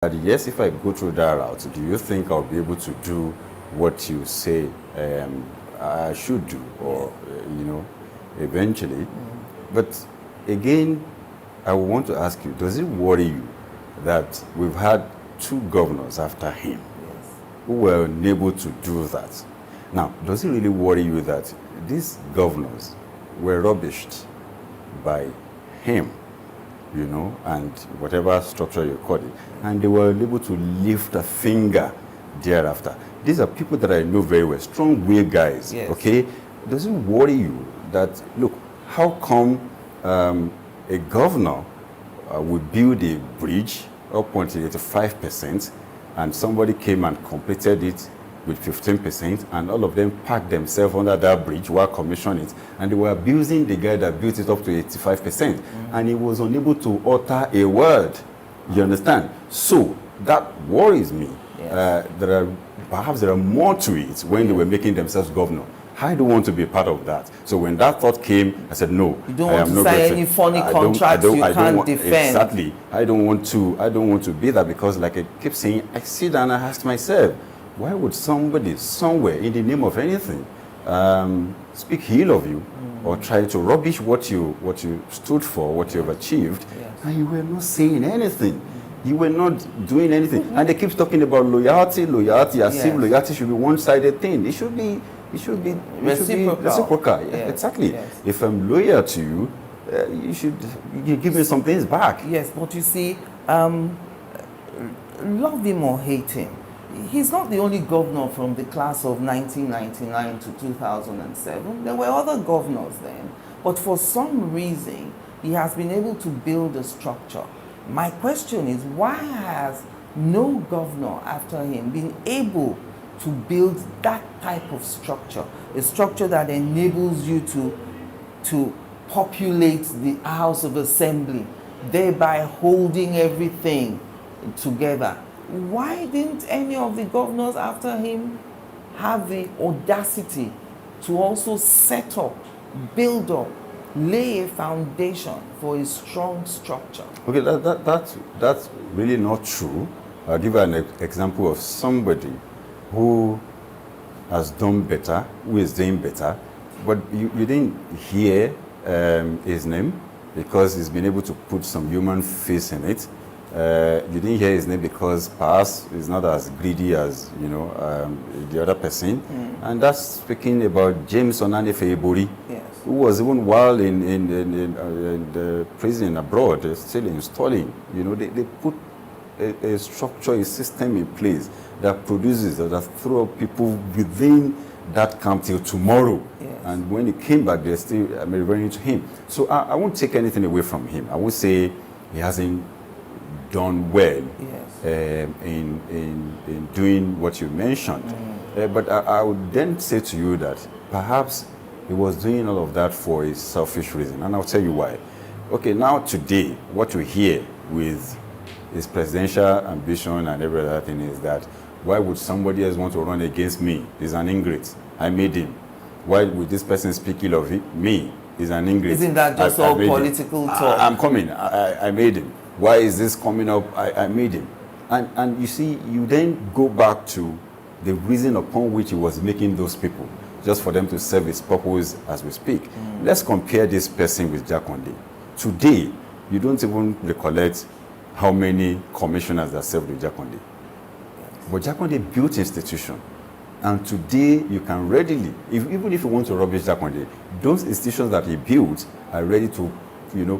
But yes, if I go through that route, do you think I'll be able to do what you say I should do, or eventually? But again, I want to ask you: does it worry you that we've had two governors after him who were unable to do that? Now, does it really worry you that these governors were rubbished by him? And whatever structure you call it, and they were able to lift a finger thereafter. These are people that I know very well, strong-willed guys, okay? Does it worry you that, look, how come a governor would build a bridge up until 85%, and somebody came and completed it with 15%, and all of them packed themselves under that bridge while commissioning it, and they were abusing the guy that built it up to 85%, and he was unable to utter a word. You understand? So that worries me. Perhaps there are more to it when they were making themselves governor. I don't want to be part of that. So when that thought came, I said, no. You don't want to sign any funny contracts you can't defend. Exactly. I don't want to be that, because like I keep saying, I sit down and ask myself, why would somebody somewhere in the name of anything speak ill of you or try to rubbish what you stood for, what you have achieved, and you were not saying anything? You were not doing anything. And they keep talking about loyalty, as if loyalty should be one-sided thing. It should be reciprocal. Exactly. If I'm loyal to you, you give me some things back. Yes, but you see, love him or hate him, he's not the only governor from the class of 1999 to 2007. There were other governors then, but for some reason, he has been able to build a structure. My question is, why has no governor after him been able to build that type of structure, a structure that enables you to populate the House of Assembly, thereby holding everything together? Why didn't any of the governors after him have the audacity to also set up, build up, lay a foundation for a strong structure? Okay, that's really not true. I'll give you an example of somebody who has done better, who is doing better, but you didn't hear his name because he's been able to put some human face in it. You didn't hear his name because perhaps he's not as greedy as the other person, and that's speaking about James Onanefeibori, who was even while in the prison abroad, still installing. They put a structure, a system in place that produces, that throw people within that camp till tomorrow. And when he came back, they're still referring to him. So I won't take anything away from him. I would say he hasn't done well in doing what you mentioned. But I would then say to you that perhaps he was doing all of that for a selfish reason. And I'll tell you why. Okay, now today, what you hear with his presidential ambition and every other thing is that, why would somebody else want to run against me? He's an ingrate. I made him. Why would this person speak ill of me? He's an ingrate. Isn't that just all political talk? I'm coming. I made him. Why is this coming up? I made him. And you see, you then go back to the reason upon which he was making those people, just for them to serve his purpose as we speak. Let's compare this person with Jakonde. Today, you don't even recollect how many commissioners that served with Jakonde. But Jakonde built institution. And today, you can readily, even if you want to rubbish Jakonde, those institutions that he built are ready to,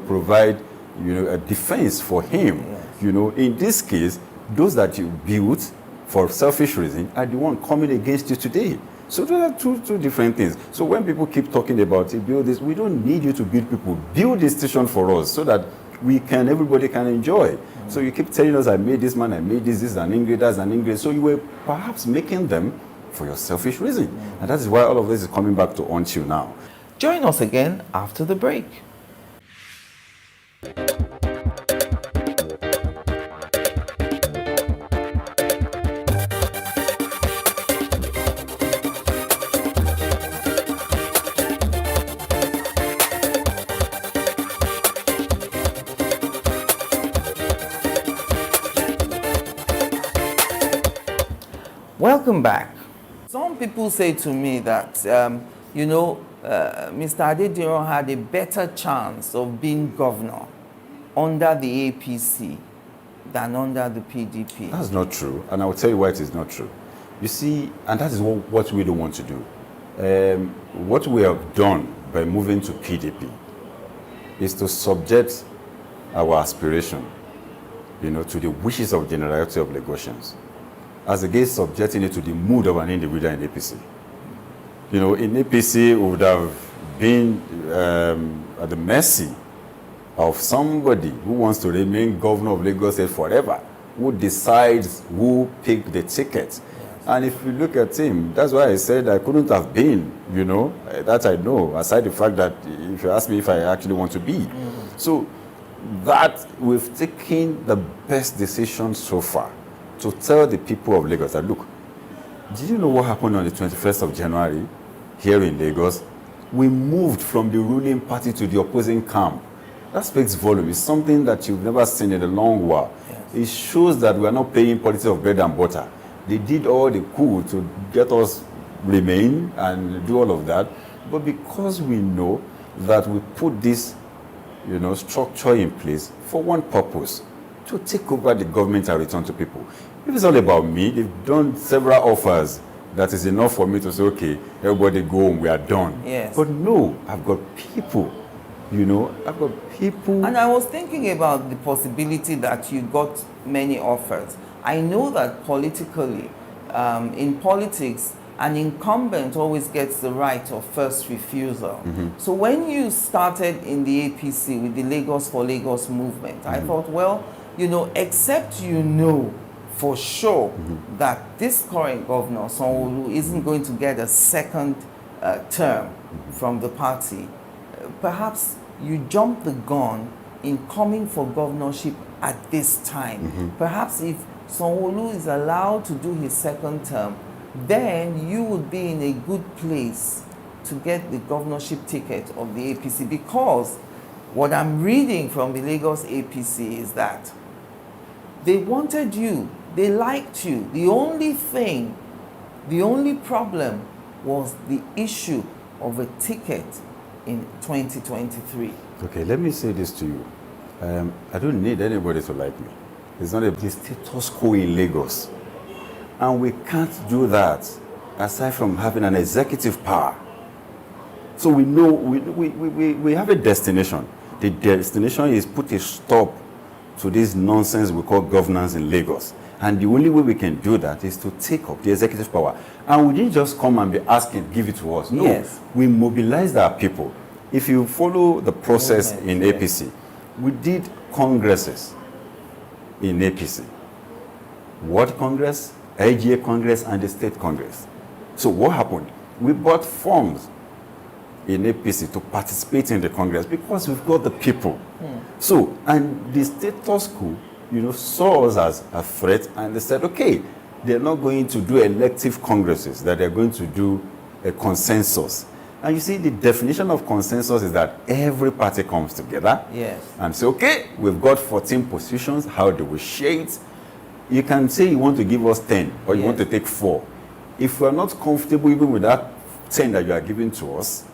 provide, a defense for him. In this case, those that you built for selfish reason are the one coming against you today. So there are two different things. So when people keep talking about it, build this, we don't need you to build people. Build this station for us so that everybody can enjoy. So you keep telling us, I made this man, I made this is an ingredient, that's an ingredient. So you were perhaps making them for your selfish reason. And that is why all of this is coming back to haunt you now. Join us again after the break. Welcome back. Some people say to me that, Mr. Adediran had a better chance of being governor under the APC than under the PDP. That's not true, and I will tell you why it is not true. You see, and that is what we don't want to do. What we have done by moving to PDP is to subject our aspiration, to the wishes of generality of Lagosians, as against subjecting it to the mood of an individual in APC. In APC, we would have been at the mercy of somebody who wants to remain governor of Lagos State forever, who decides who picked the ticket. Yes. And if you look at him, that's why I said I couldn't have been, that I know, aside the fact that if you ask me if I actually want to be. Mm-hmm. So that we've taken the best decision so far to tell the people of Lagos that, look, did you know what happened on the 21st of January here in Lagos? We moved from the ruling party to the opposing camp. That speaks volume. It's something that you've never seen in a long while. Yes. It shows that we are not playing politics of bread and butter. They did all they could to get us remain and do all of that. But because we know that we put this, structure in place for one purpose, to take over the government and return to people. If it's all about me, they've done several offers. That is enough for me to say, okay, everybody go home, we are done. Yes. But no, I've got people. I've got people. And I was thinking about the possibility that you got many offers. I know that politically, in politics, an incumbent always gets the right of first refusal. Mm-hmm. So when you started in the APC with the Lagos for Lagos movement, I thought, well, except for sure that this current governor, Sanwo-Olu, isn't going to get a second term from the party, perhaps you jump the gun in coming for governorship at this time. Perhaps if Sanwo-Olu is allowed to do his second term, then you would be in a good place to get the governorship ticket of the APC, because what I'm reading from the Lagos APC is that they wanted you, they liked you. The only problem was the issue of a ticket in 2023. Okay, let me say this to you. I don't need anybody to like me. It's not a status quo in Lagos. And we can't do that aside from having an executive power. So we know we have a destination. The destination is put a stop to this nonsense we call governance in Lagos. And the only way we can do that is to take up the executive power. And we didn't just come and be asking, give it to us. No, yes. We mobilized our people. If you follow the process in APC, we did congresses in APC. World Congress, IGA Congress, and the State Congress. So what happened? We bought forms in APC to participate in the Congress because we've got the people. So, and the status quo, saw us as a threat, and they said, okay, they're not going to do elective congresses, that they're going to do a consensus. And you see, the definition of consensus is that every party comes together and say, okay, we've got 14 positions, how do we share it? You can say you want to give us 10, or you want to take 4. If we're not comfortable even with that 10 that you are giving to us,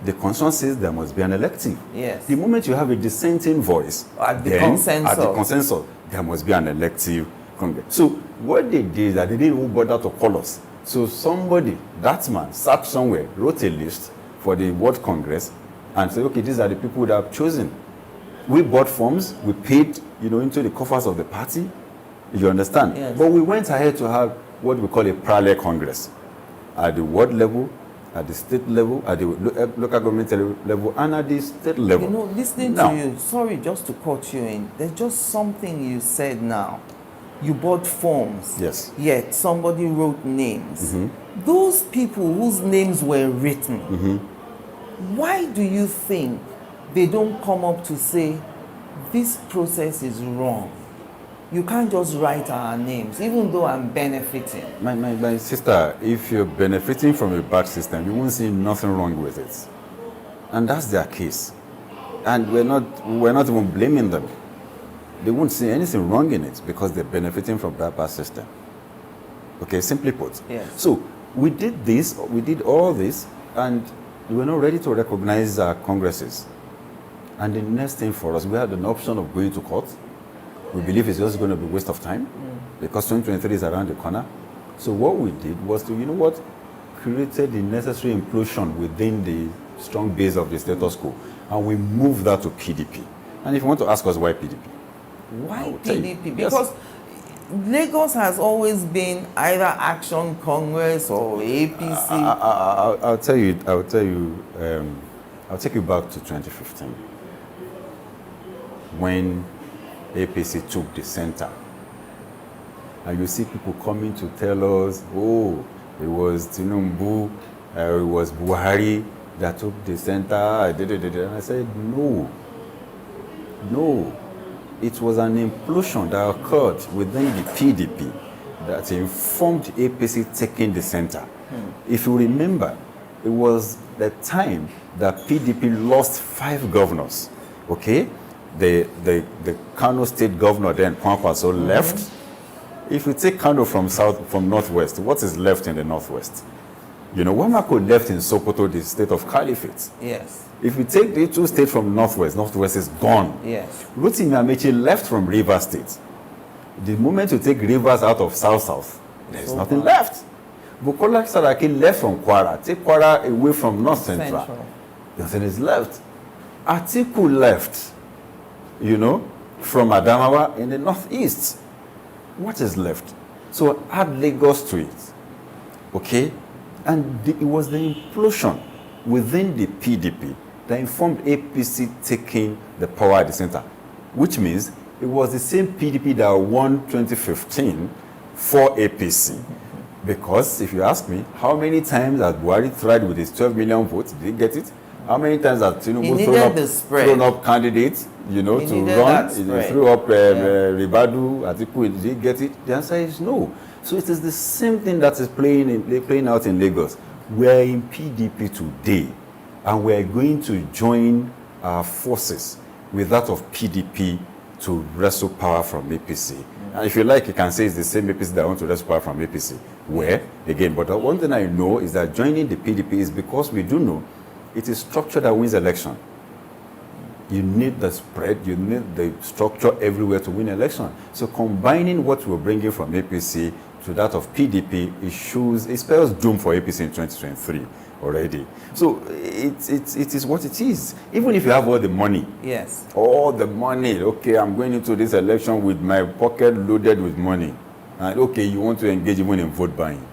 the constitution says there must be an elective. Yes. The moment you have a dissenting voice, at the consensus, there must be an elective congress. So what they did is that they didn't even bother to call us. So somebody, that man, sat somewhere, wrote a list for the World Congress, and said, okay, these are the people that I've chosen. We bought forms, we paid, into the coffers of the party. You understand? Yes. But we went ahead to have what we call a parallel congress at the world level, at the state level, at the local government level, and at the state level. Listening to you, sorry just to cut you in, there's just something you said now. You bought forms. Yes. Yet somebody wrote names. Those people whose names were written, why do you think they don't come up to say, this process is wrong? You can't just write our names, even though I'm benefiting. My sister, if you're benefiting from a bad system, you won't see nothing wrong with it. And that's their case. And we're not even blaming them. They won't see anything wrong in it because they're benefiting from that bad system. Okay, simply put. Yes. So we did this, we did all this, and we were not ready to recognize our congresses. And the next thing for us, we had an option of going to court. We believe it's just going to be a waste of time because 2023 is around the corner. So what we did was to, created the necessary implosion within the strong base of the status quo, and we moved that to PDP. And if you want to ask us why PDP, why PDP? PDP? Because Lagos has always been either Action Congress or APC. I'll tell you. I'll take you back to 2015 when APC took the center, and you see people coming to tell us, "Oh, it was Tinubu, it was Buhari that took the center." And I said, "No. It was an implosion that occurred within the PDP that informed APC taking the center." If you remember, it was the time that PDP lost 5 governors. Okay, the Kano State governor then Kwankwaso left. If you take Kano from northwest, what is left in the northwest? Wamako left in Sokoto, the state of Caliphate. Yes. If you take the 2 states from northwest is gone. Yes. Rotimi Amechi left from Rivers State. The moment you take Rivers out of south, there's nothing left. Bukola Saraki left from Kwara. Take Kwara away from North Central. Nothing is left. Atiku left, from Adamawa in the northeast. What is left? So add Lagos to it. Okay? And it was the implosion within the PDP that informed APC taking the power at the center, which means it was the same PDP that won 2015 for APC. Because if you ask me, how many times has Buhari tried with his 12 million votes? Did he get it? How many times has Tinubu thrown up candidates, to run? He threw up Ribadu, Atiku. Did he get it? The answer is no. So it is the same thing that is playing out in Lagos. We are in PDP today, and we are going to join our forces with that of PDP to wrestle power from APC. And if you like, you can say it's the same APC that want to wrestle power from APC. Where? Again, but one thing I know is that joining the PDP is because we do know it is structure that wins election. You need the spread, you need the structure everywhere to win election. So combining what we're bringing from APC to that of PDP, it spells doom for APC in 2023 already. So it is what it is. Even if you have all the money. Yes. All the money. Okay, I'm going into this election with my pocket loaded with money. And okay, you want to engage even in vote buying.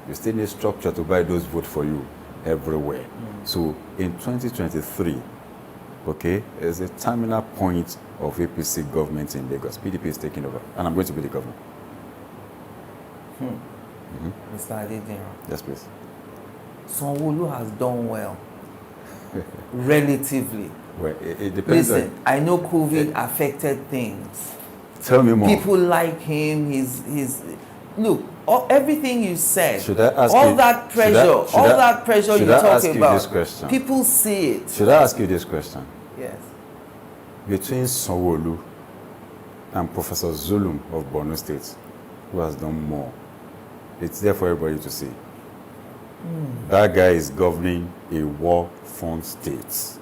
You still need structure to buy those votes for you everywhere. So in 2023, okay, there's a terminal point of APC government in Lagos. PDP is taking over, and I'm going to be the governor. Mr. Adedero. Yes, please. Sanwo-Olu has done well, relatively. Well, it depends. Listen, I know COVID affected things. Tell me more. People like him. He's look. Everything you said, should I ask all you, that pressure you talk about, people see it. Should I ask you this question? Yes. Between Sanwo-Olu and Professor Zulum of Borno State, who has done more? It's there for everybody to see. That guy is governing a war-torn state,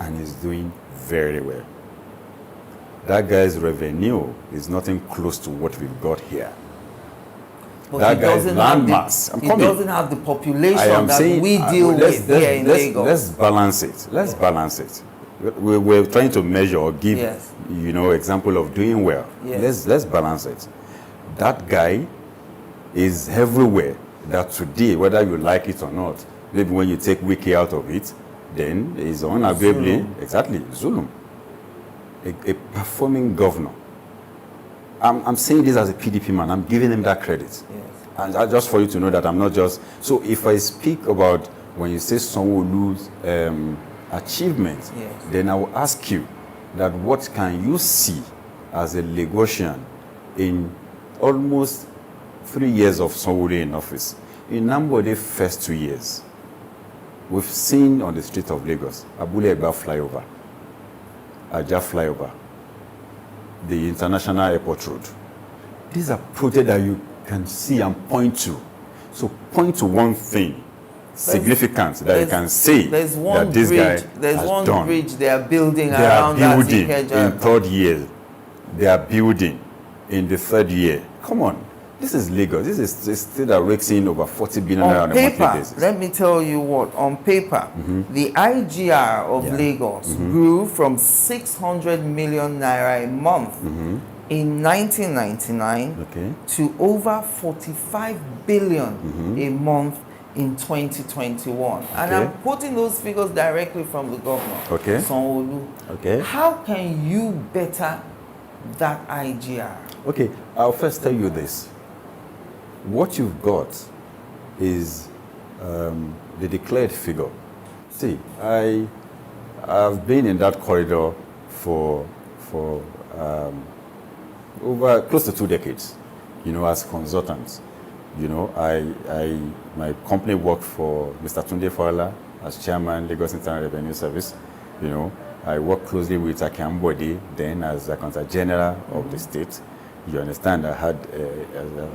and he's doing very well. That guy's revenue is nothing close to what we've got here. But that guy's landmass. He doesn't have the population that we deal with here in Lagos. Let's balance it. Let's balance it. We're trying to measure or give, example of doing well. Yes. Let's balance it. That guy is everywhere. That today, whether you like it or not, maybe when you take Wiki out of it, then is unavailably exactly Zulum. A performing governor. I'm saying this as a PDP man. I'm giving him that credit. Yes. And just for you to know that I'm not just... So if I speak about when you say Sanwo-Olu's achievement, then I will ask you that what can you see as a Lagosian in almost 3 years of Sanwo-Olu in office? In Nambode's first 2 years, we've seen on the street of Lagos, Abule Egba flyover, Aja flyover, the International Airport Road. These are projects that can see and point to. So point to one thing significant that you can say there's one that this bridge, guy there's has one done. bridge they are building They are around that building in Ikeja. third year. They are building in the third year. Come on. This is Lagos. This is a state that rakes in over 40 billion naira on a monthly paper, basis. let me tell you what, on paper, the IGR of Lagos grew from 600 million naira a month in 1999 to over 45 billion a month in 2021. And I'm quoting those figures directly from the governor, Sanwo-Olu. How can you better that IGR? Okay, I'll first tell you this. What you've got is the declared figure. See, I've been in that corridor for over close to 2 decades, you know, as consultants. You know, my company worked for Mr. Tunde Fowler as chairman, Lagos Internal Revenue Service. You know, I worked closely with Akiambode then as accountant general of the state. You understand, I had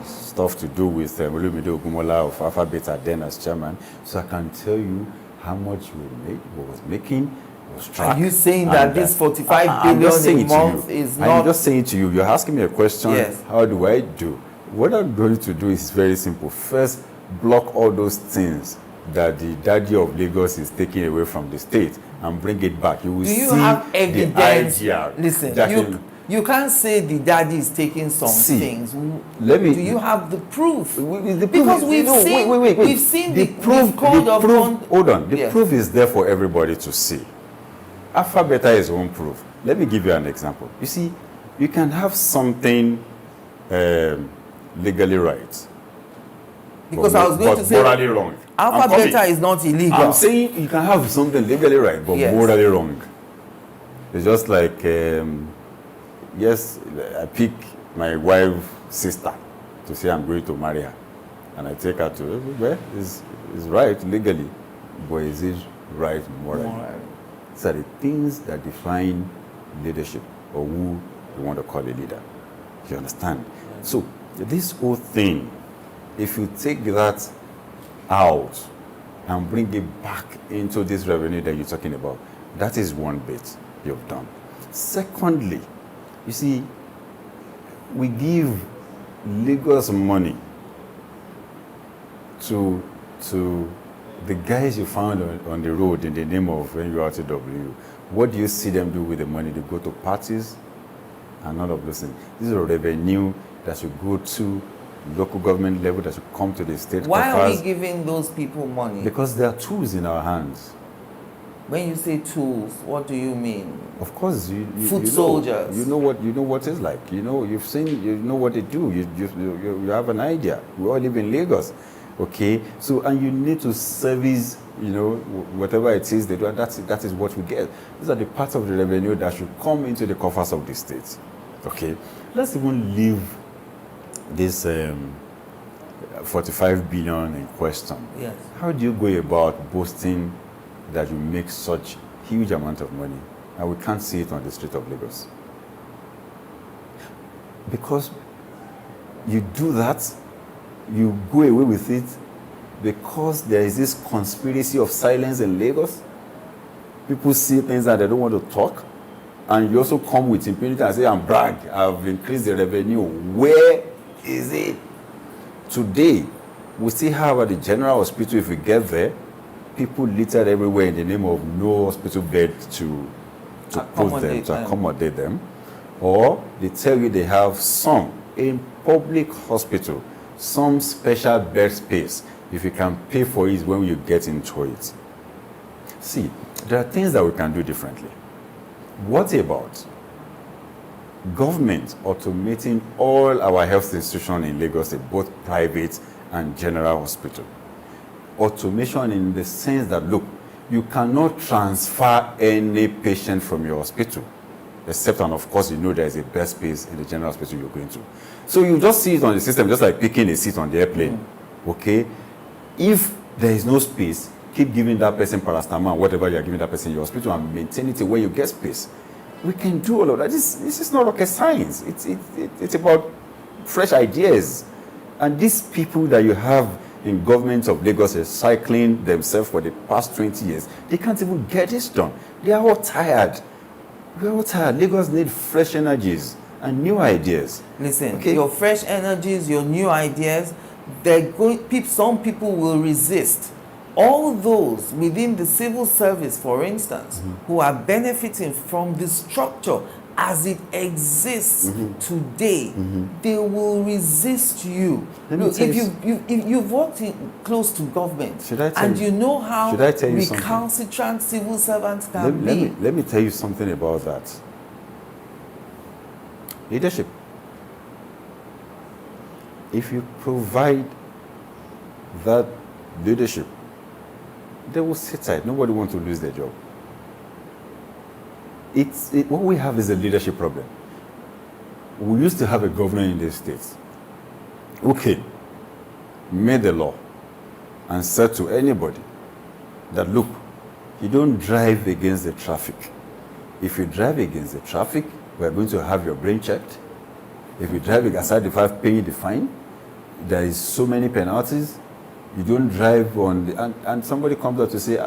stuff to do with Olumide Ogunmola of Alpha Beta then as chairman. So I can tell you how much we was making. Was tracked. Are you saying that this 45 billion a month is not? I'm just saying to you, you're asking me a question, yes. How do I do? What I'm going to do is very simple. First, block all those things that the daddy of Lagos is taking away from the state and bring it back. You will see have evidence? the idea. Listen, you can't say the daddy is taking some things. Do you have the proof? Because we've seen the proof code of conduct. Hold on. The proof is there for everybody to see. Alpha Beta is one proof. Let me give you an example. You see, you can have something legally right. Because I was going to say morally wrong. Alpha Beta is not illegal. I'm saying you can have something legally right, but morally wrong. It's just like, yes, I pick my wife's sister to say I'm going to marry her. And I take her to, well, it's right legally, but is it right morally? These are the things that define leadership, or who you want to call a leader. You understand? So this whole thing, if you take that out and bring it back into this revenue that you're talking about, that is one bit you've done. Secondly, you see, we give Lagos money to the guys you found on the road in the name of NURTW. What do you see them do with the money? They go to parties and all of those things. This is a revenue that should go to local government level, that should come to the state. Why are we giving those people money? Because there are tools in our hands. When you say tools, what do you mean? Of course, foot soldiers. You know what it's like. You know, you've seen. You know what they do. You have an idea. We all live in Lagos, okay? So, and you need to service, you know, whatever it is they do. And that is what we get. These are the parts of the revenue that should come into the coffers of the state. Okay, let's even leave this 45 billion in question. Yes. How do you go about boasting that you make such huge amount of money and we can't see it on the street of Lagos? Because you do that, you go away with it because there is this conspiracy of silence in Lagos. People see things and they don't want to talk. And you also come with impunity and say, and brag, I've increased the revenue. Where is it? Today, we still have at the general hospital, if we get there, people littered everywhere in the name of no hospital bed to accommodate them. Or they tell you they have some in public hospital, some special bed space. If you can pay for it when you get into it. See, there are things that we can do differently. What about government automating all our health institutions in Lagos, both private and general hospital? Automation in the sense that, look, you cannot transfer any patient from your hospital, except, and of course, you know there is a bed space in the general hospital you're going to. So you just see it on the system, just like picking a seat on the airplane, okay? If there is no space, keep giving that person paracetamol, whatever you are giving that person in your hospital, and maintain it where you get space. We can do all of that. This is not rocket science. It's about fresh ideas And these people that you have in government of Lagos cycling themselves for the past 20 years, they can't even get this done. They are all tired. We are all tired. Lagos need fresh energies and new ideas. Listen, Okay? your fresh energies, your new ideas, some people will resist. All those within the civil service, for instance, who are benefiting from the structure as it exists today, they will resist you. Look, if you've worked close to government and you know how recalcitrant civil servants can be. Let me tell you something about that. Leadership. If you provide that leadership, they will sit tight. Nobody wants to lose their job. What we have is a leadership problem. We used to have a governor in these states who came, made the law, and said to anybody that, look, you don't drive against the traffic. If you drive against the traffic, we're going to have your brain checked. If you drive aside the fact paying the fine, there is so many penalties. You don't drive on the, and somebody comes up to say,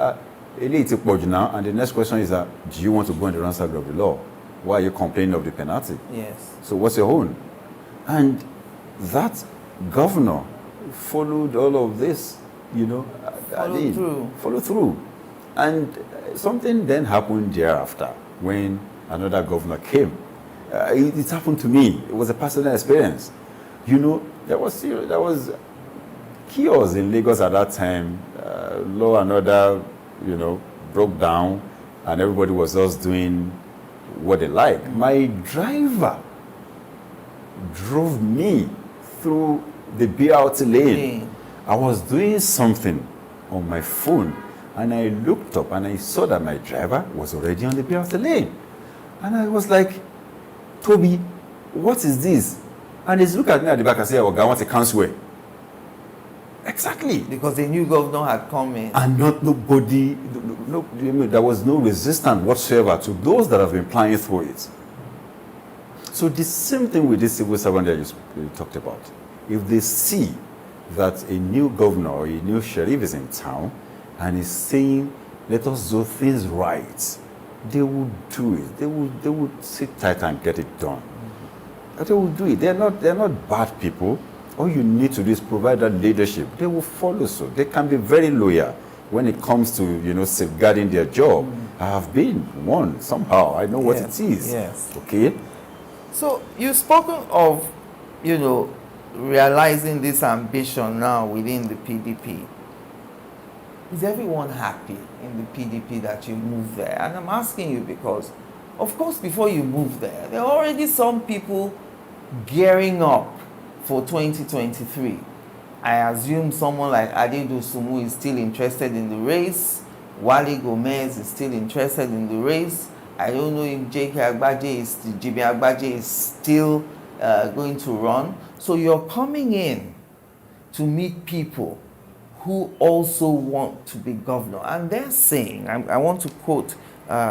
now, and the next question is, do you want to go on the wrong side of the law? Why are you complaining of the penalty? Yes. So what's your own? And that governor followed all of this, follow through. And something then happened thereafter when another governor came. It happened to me. It was a personal experience. There was chaos in Lagos at that time. Law and order, broke down, and everybody was just doing what they liked. My driver drove me through the BRT lane. I was doing something on my phone, and I looked up and I saw that my driver was already on the BRT lane. And I was like, Toby, what is this? And he's looking at me at the back and said, I want a council. Exactly. Because the new governor had come in. And there was no resistance whatsoever to those that have been plying through it. So the same thing with this civil servant that you talked about. If they see that a new governor or a new sheriff is in town and is saying, let us do things right, they will do it. They will sit tight and get it done. They will do it. They're not bad people. All you need to do is provide that leadership. They will follow suit. They can be very loyal when it comes to, safeguarding their job. I have been one somehow. I know what it is. Yes. Okay? So you've spoken of, realizing this ambition now within the PDP. Is everyone happy in the PDP that you moved there? And I'm asking you because, of course, before you moved there are already some people gearing up for 2023. I assume someone like Adedo Sumu is still interested in the race. Wale Gomez is still interested in the race. I don't know if Jimmy Agbaje is still going to run. So you're coming in to meet people who also want to be governor. And they're saying, I want to quote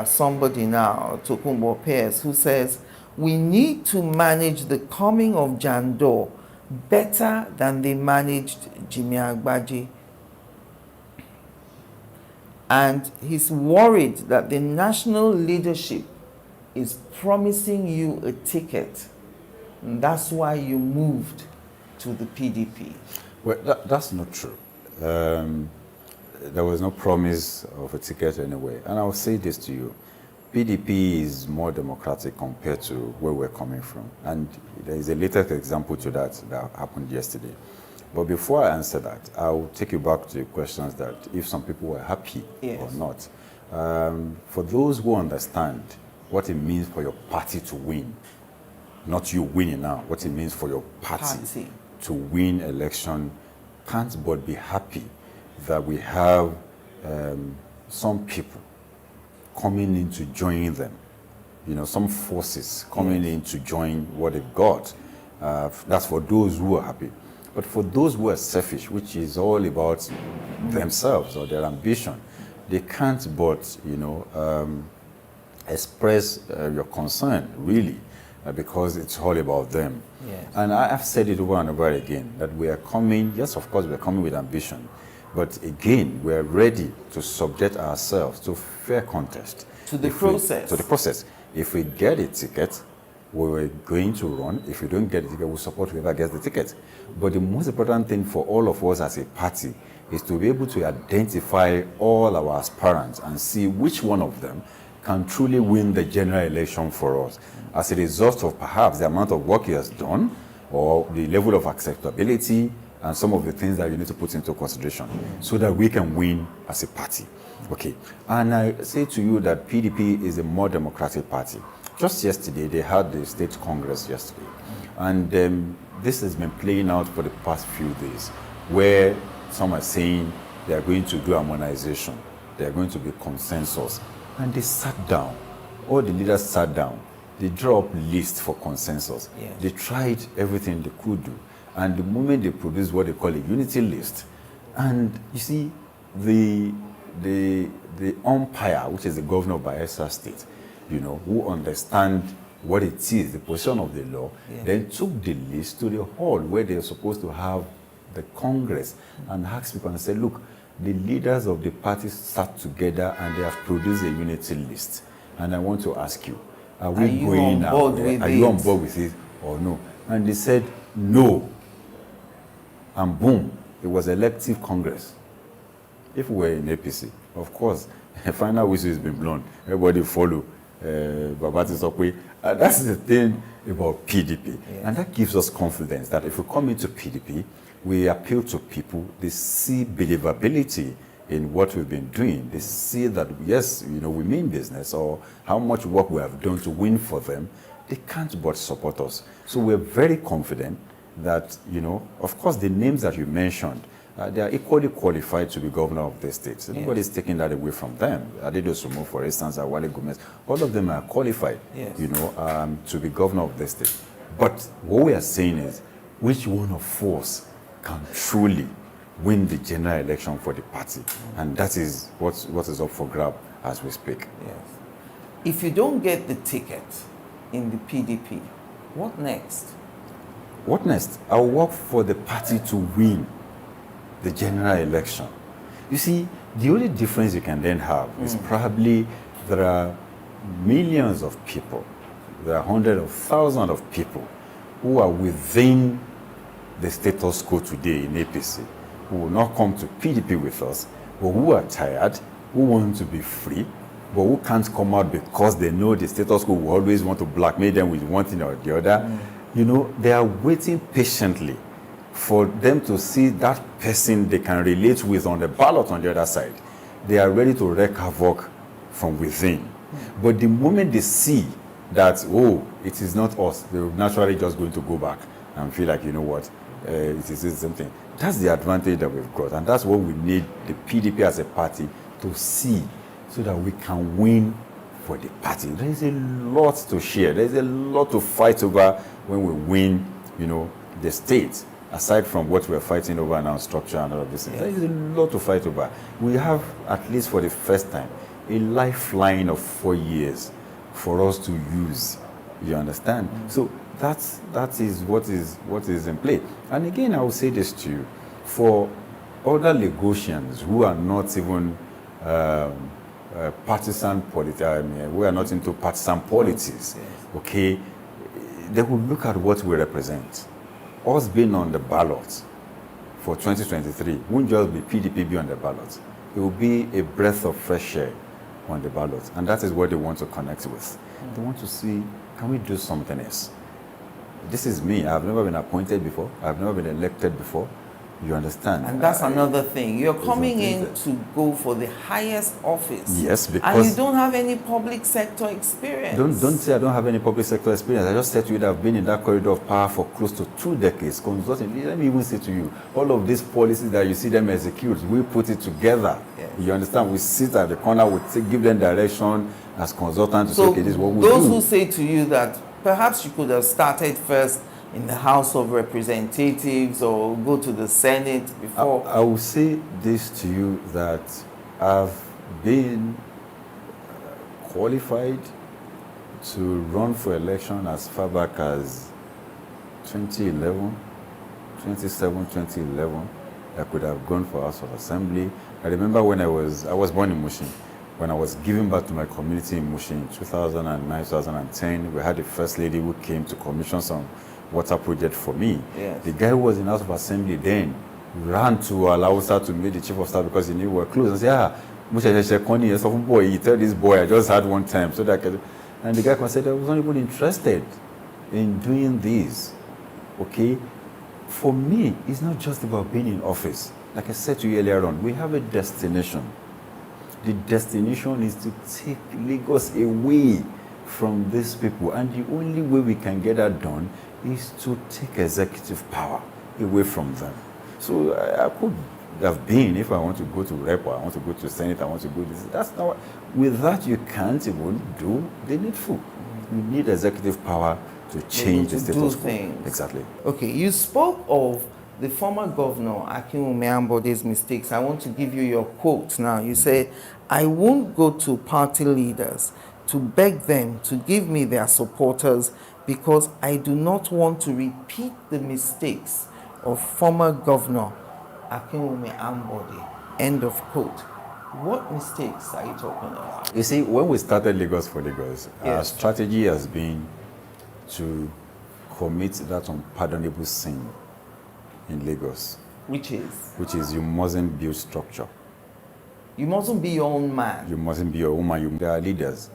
somebody now, Tokunbo Pierce, who says, we need to manage the coming of Jandor better than they managed Jimmy Agbaje. And he's worried that the national leadership is promising you a ticket. And that's why you moved to the PDP. Well, that's not true. There was no promise of a ticket anyway. And I'll say this to you. PDP is more democratic compared to where we're coming from. And there is a latest example to that happened yesterday. But before I answer that, I'll take you back to the questions that if some people were happy or not. For those who understand what it means for your party to win, not you winning now, what it means for your party to win election, can't but be happy that we have some people coming in to join them. Some forces coming in to join what they've got. That's for those who are happy. But for those who are selfish, which is all about themselves or their ambition, they can't but, express your concern, really, because it's all about them. Yes. And I've said it over and over again that we are coming, yes, of course, we're coming with ambition, but again, we're ready to subject ourselves to fair contest. To the process. To the process. If we get a ticket, we're going to run. If we don't get a ticket, we'll support whoever gets the ticket. But the most important thing for all of us as a party is to be able to identify all our aspirants and see which one of them can truly win the general election for us as a result of perhaps the amount of work he has done or the level of acceptability and some of the things that you need to put into consideration so that we can win as a party. Okay, and I say to you that PDP is a more democratic party. Just yesterday, they had the state congress yesterday, and this has been playing out for the past few days, where some are saying they are going to do harmonization, they are going to be consensus, and they sat down. All the leaders sat down. They drew up lists for consensus. Yes. They tried everything they could do, and the moment they produced what they call a unity list, and you see, the umpire, which is the governor of Bayelsa State, you know, who understand what it is, the position of the law, then took the list to the hall where they're supposed to have the Congress and asked people and said, look, the leaders of the parties sat together and they have produced a unity list. And I want to ask you, are we going out there? Are you on board with it or no? And they said, no. And boom, it was elective Congress. If we were in APC, of course, a final whistle has been blown. Everybody follow Babati Sokwe. That's the thing about PDP. Yeah. And that gives us confidence that if we come into PDP, we appeal to people, they see believability in what we've been doing. They see that, yes, you know, we mean business, or how much work we have done to win for them. They can't but support us. So we're very confident that, you know, of course, the names that you mentioned, they are equally qualified to be governor of the state. Nobody's taking that away from them. Adedosumo, for instance, Awale Gomez, all of them are qualified, you know, to be governor of the state. But what we are saying is, which one of us can truly win the general election for the party? And that is what is up for grab as we speak. Yes. If you don't get the ticket in the PDP, what next? What next? I'll work for the party to win the general election. You see, the only difference you can then have is probably there are millions of people, there are hundreds of thousands of people who are within the status quo today in APC, who will not come to PDP with us, but who are tired, who want to be free, but who can't come out because they know the status quo will always want to blackmail them with one thing or the other. You know, they are waiting patiently for them to see that person they can relate with on the ballot on the other side. They are ready to wreak havoc from within. But the moment they see that, oh, it is not us, they're naturally just going to go back and feel like, you know what, it is the same thing. That's the advantage that we've got. And that's what we need the PDP as a party to see so that we can win for the party. There is a lot to share. There is a lot to fight over when we win, you know, the state. Aside from what we're fighting over now, structure and all of this, there is a lot to fight over. We have, at least for the first time, a lifeline of 4 years for us to use. You understand? So that is what is in play. And again, I will say this to you: for other Lagosians who are not even partisan politics, we are not into partisan politics. Okay, they will look at what we represent. Us being on the ballot for 2023 won't just be PDP be on the ballot. It will be a breath of fresh air on the ballot. And that is what they want to connect with. They want to see, can we do something else? This is me. I've never been appointed before. I've never been elected before. You understand? And that's another thing. You're coming in to go for the highest office. Yes, because... And you don't have any public sector experience. Don't say I don't have any public sector experience. I just said to you that I've been in that corridor of power for close to 2 decades. Consulting. Let me even say to you, all of these policies that you see them execute, we put it together. Yes. You understand? We sit at the corner, we give them direction as consultants to say, okay, this is what we do. Those who say to you that perhaps you could have started first in the House of Representatives or go to the Senate before? I will say this to you, that I've been qualified to run for election as far back as 2011, 2011. I could have gone for House of Assembly. I remember when I was born in Mushin. When I was giving back to my community in Mushin in 2009, 2010, we had the first lady who came to commission some water project for me. Yes. The guy who was in House of Assembly then ran to Alausa to meet the chief of staff because he knew we were close and said, boy, you tell this boy I just had one time. So that and the guy said I was not even interested in doing this. Okay? For me, it's not just about being in office. Like I said to you earlier on, we have a destination. The destination is to take Lagos away from these people. And the only way we can get that done is to take executive power away from them. So I could have been, if I want to go to rep, or I want to go to Senate, I want to go to this. That's not, with that you can't even do the needful. You need executive power to change the status quo. Exactly. Okay, you spoke of the former governor, Akinwumi Ambode's mistakes. I want to give you your quote now. You said, I won't go to party leaders to beg them to give me their supporters because I do not want to repeat the mistakes of former governor Akinwumi Ambode. End of quote. What mistakes are you talking about? You see, when we started Lagos for Lagos, our strategy has been to commit that unpardonable sin in Lagos. Which is? Which is you mustn't build structure. You mustn't be your own man. You mustn't be your own man. They are leaders,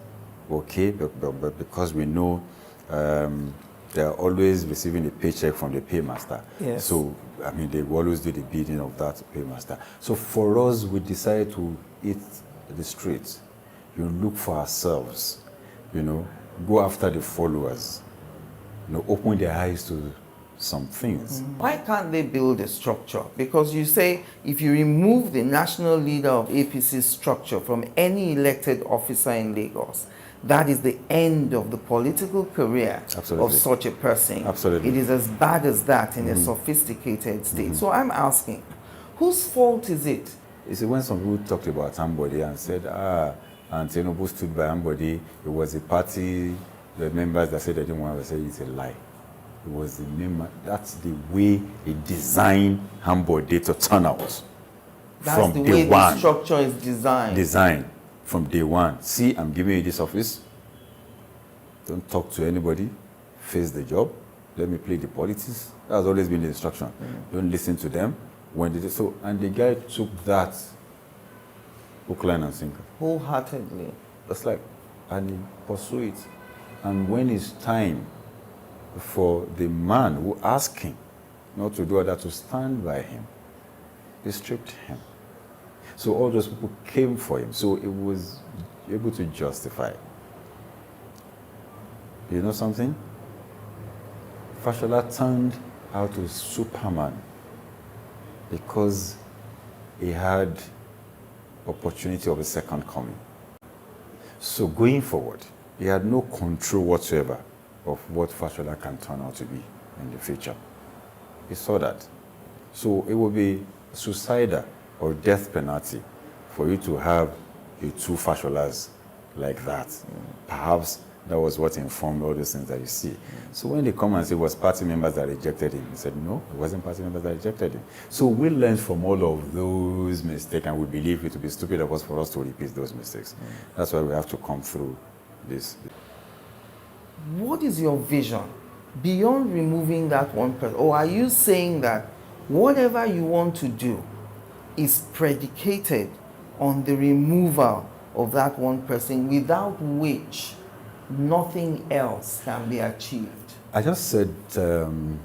okay? But because we know they are always receiving a paycheck from the paymaster. Yes. So, I mean, they will always do the bidding of that paymaster. So for us, we decided to hit the streets. You look for ourselves, go after the followers, open their eyes to some things. Why can't they build a structure? Because you say if you remove the national leader of APC's structure from any elected officer in Lagos, that is the end of the political career of such a person. Absolutely. It is as bad as that in a sophisticated state. So I'm asking, whose fault is it? You see, when some people talked about Ambode and said, and Tinubu stood by Ambode, it was the party, the members that said they didn't want to say it's a lie. It was the member, that's the way he designed Ambode to turn out. That's from the day way one. The structure is designed. Designed from day one. See, I'm giving you this office. Don't talk to anybody. Face the job. Let me play the politics. That's always been the instruction. Don't listen to them. When they do so, and the guy took that hook, line, and sinker. Wholeheartedly. That's like, and he pursued it. And when it's time for the man who asked him not to do that, to stand by him, they stripped him. So all those people came for him. So it was able to justify. You know something? Fashola turned out to Superman because he had opportunity of a second coming. So going forward, he had no control whatsoever of what Fashola can turn out to be in the future. He saw that. So it would be suicidal or death penalty for you to have your two Fasholas like that. Perhaps that was what informed all those things that you see. So when they come and say it was party members that rejected him, he said, no, it wasn't party members that rejected him. So we learned from all of those mistakes, and we believe it would be stupid of us for us to repeat those mistakes. That's why we have to come through this. What is your vision beyond removing that one person? Or are you saying that whatever you want to do is predicated on the removal of that one person, without which nothing else can be achieved? I just said to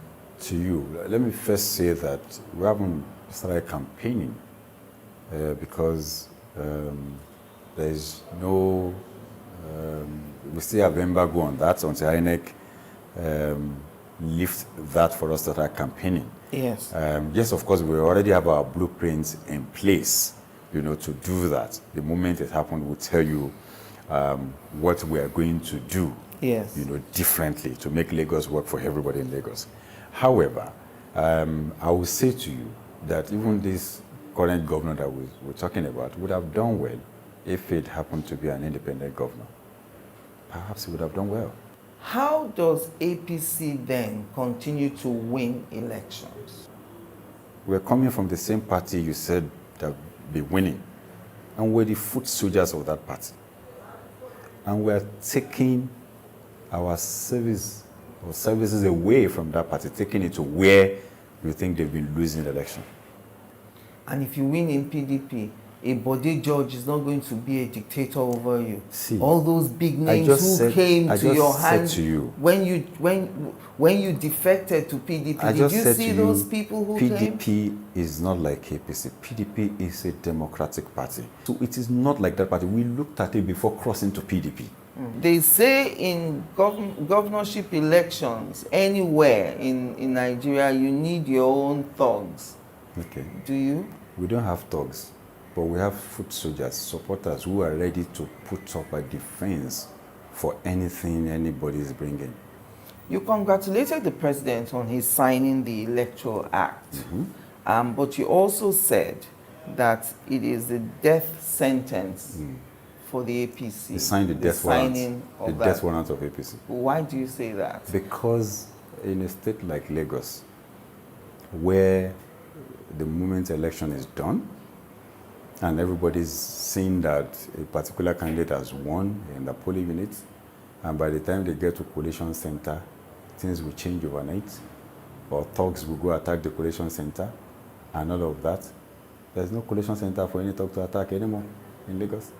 you, let me first say that we haven't started campaigning because there is no, we still have embargo on that until INEC lift that for us to start campaigning. Yes. Yes, of course, we already have our blueprints in place, to do that. The moment it happened, we'll tell you what we are going to do, yes, differently to make Lagos work for everybody in Lagos. However, I will say to you that even this current governor that we're talking about would have done well if it happened to be an independent governor. perhaps he would have done well. How does APC then continue to win elections? We're coming from the same party you said that would be winning, and we're the foot soldiers of that party. And we're taking our services away from that party, taking it to where you think they've been losing the election. And if you win in PDP, a body judge is not going to be a dictator over you. See, all those big names who came to your hands when you defected to PDP, did you see those people who came? PDP is not like APC. PDP is a democratic party. So it is not like that party. We looked at it before crossing to PDP. They say in governorship elections anywhere in Nigeria, you need your own thugs. Okay. Do you? We don't have thugs, but we have foot soldiers, supporters who are ready to put up a defense for anything anybody is bringing. You congratulated the president on his signing the Electoral Act, but you also said that it is the death sentence for the APC. He signed the death warrant of APC. Why do you say that? Because in a state like Lagos, where the moment election is done, and everybody's seeing that a particular candidate has won in the polling unit, and by the time they get to collation center, things will change overnight, or thugs will go attack the collation center, and all of that. There's no collation center for any thug to attack anymore in Lagos.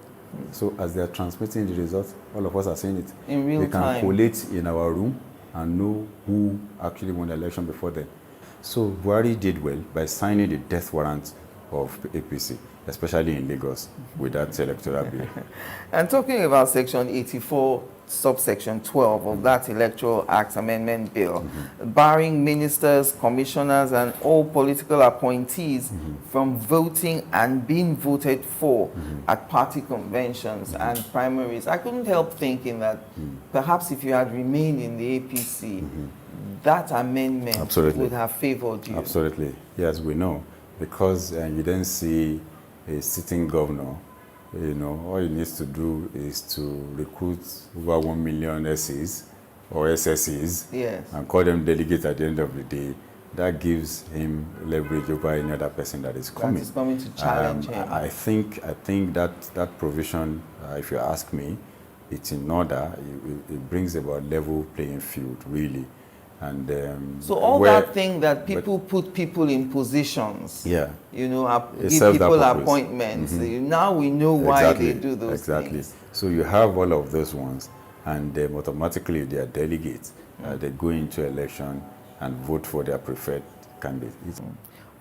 So as they are transmitting the results, all of us are seeing it. In real time. We can collate in our room and know who actually won the election before then. So Buhari did well by signing the death warrant of APC, especially in Lagos, with that electoral bill. And talking about Section 84, subsection 12 of that Electoral Act Amendment Bill, barring ministers, commissioners, and all political appointees from voting and being voted for at party conventions and primaries, I couldn't help thinking that perhaps if you had remained in the APC, that amendment would have favored you. Absolutely. Yes, we know. Because you then see a sitting governor, all he needs to do is to recruit over 1 million SEs or SSEs and call them delegates at the end of the day. That gives him leverage over any other person that is coming. That is coming to challenge him. I think that provision, if you ask me, it's in order. It brings about level playing field, really. And so all that thing that people put people in positions, give people appointments. Now we know why they do those things. So you have all of those ones, and automatically they are delegates. They go into election and vote for their preferred candidate.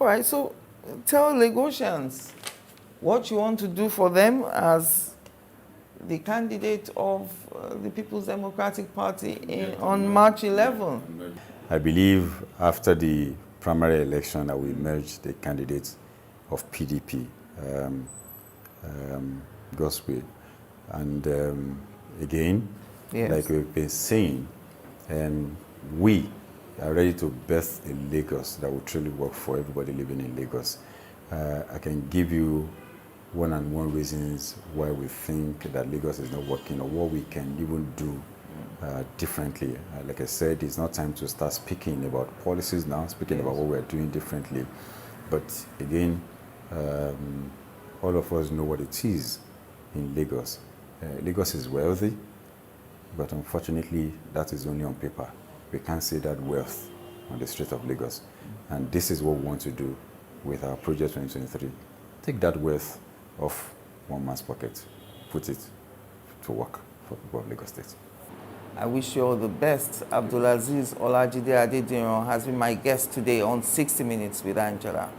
All right, so tell Lagosians what you want to do for them as the candidate of the People's Democratic Party on March 11. I believe after the primary election that we merge the candidates of PDP, God's will. And again, like we've been saying, we are ready to birth a Lagos that will truly work for everybody living in Lagos. I can give you one-on-one reasons why we think that Lagos is not working or what we can even do differently. Like I said, it's not time to start speaking about policies now, speaking about what we're doing differently. But again, all of us know what it is in Lagos. Lagos is wealthy, but unfortunately, that is only on paper. We can't see that wealth on the street of Lagos. And this is what we want to do with our Project 2023. Take that wealth off one man's pocket, put it to work for people of Lagos State. I wish you all the best. Abdulaziz Olajide Adediran has been my guest today on 60 Minutes with Angela.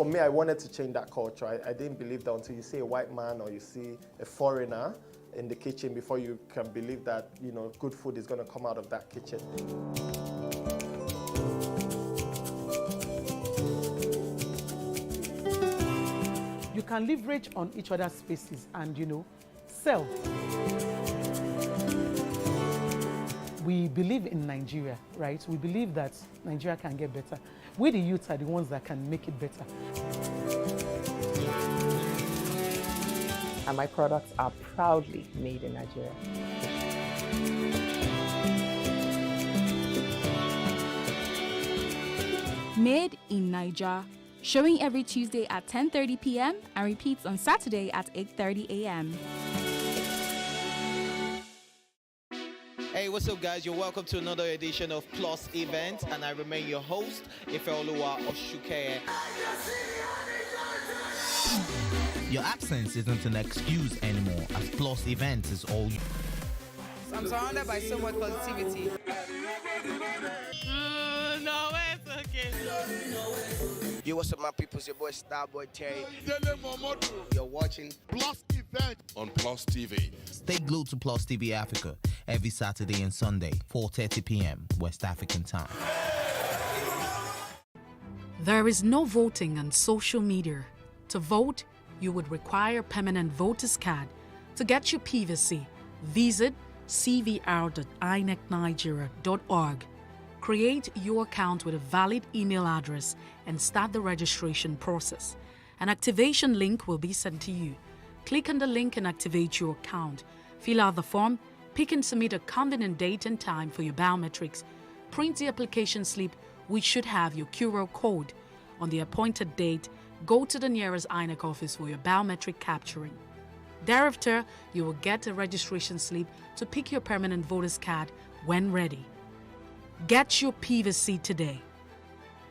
for me, I wanted to change that culture. I didn't believe that until you see a white man or you see a foreigner in the kitchen before you can believe that, you know, good food is going to come out of that kitchen. You can leverage on each other's spaces and, you know, sell. We believe in Nigeria, right? We believe that Nigeria can get better. We, the youth, are the ones that can make it better. And my products are proudly made in Nigeria. Made in Nigeria, showing every Tuesday at 10:30 p.m. and repeats on Saturday at 8:30 a.m. Hey, what's up, guys? You're welcome to another edition of Plus Event, and I remain your host, Ifeoluwa Oshuke. Your absence isn't an excuse anymore, as Plus Event is all you. So I'm surrounded by so much positivity. No, it's okay. Yo, what's up, my people? It's your boy Starboy Terry. You're watching Plus Event on Plus TV. Stay glued to Plus TV Africa every Saturday and Sunday, 4:30 p.m. West African time. There is no voting on social media. To vote, you would require a permanent voter's card. To get your PVC, visit cvr.inecnigeria.org. Create your account with a valid email address and start the registration process. An activation link will be sent to you. Click on the link and activate your account. Fill out the form, pick and submit a convenient date and time for your biometrics. Print the application slip, which should have your QR code. On the appointed date, go to the nearest INEC office for your biometric capturing. Thereafter, you will get a registration slip to pick your permanent voter's card when ready. Get your PVC today.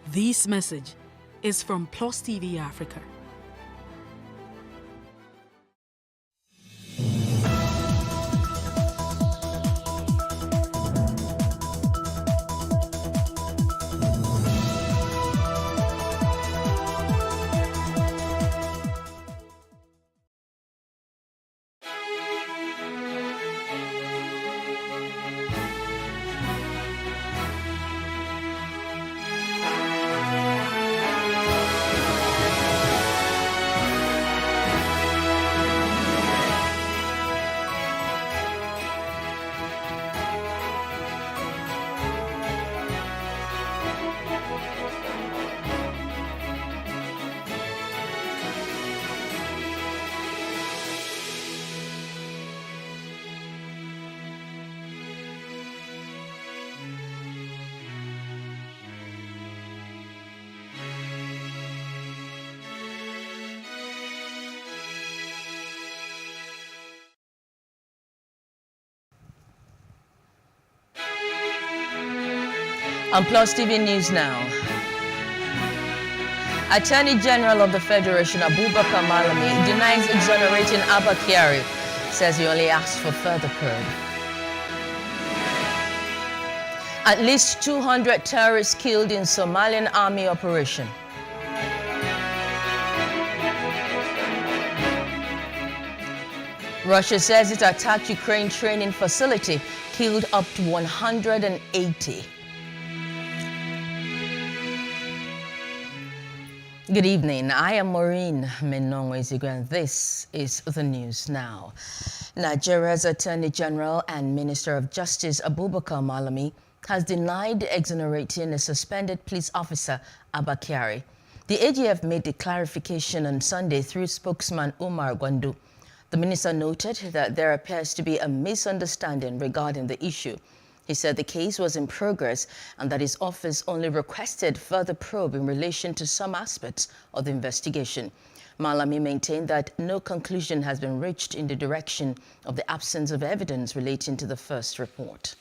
This message is from Plus TV Africa. On Plus TV News Now, Attorney General of the Federation Abubakar Malami denies exonerating Abba Kyari, says he only asked for further probe. At least 200 terrorists killed in Somalian army operation. Russia says it attacked Ukraine training facility, killed up to 180. Good evening, I am Maureen Menongwezigu and this is the news now. Nigeria's Attorney General and Minister of Justice Abubakar Malami has denied exonerating a suspended police officer, Abba Kyari. The AGF made the clarification on Sunday through spokesman Umar Gwandu. The minister noted that there appears to be a misunderstanding regarding the issue. He said the case was in progress and that his office only requested further probe in relation to some aspects of the investigation. Malami maintained that no conclusion has been reached in the direction of the absence of evidence relating to the first report.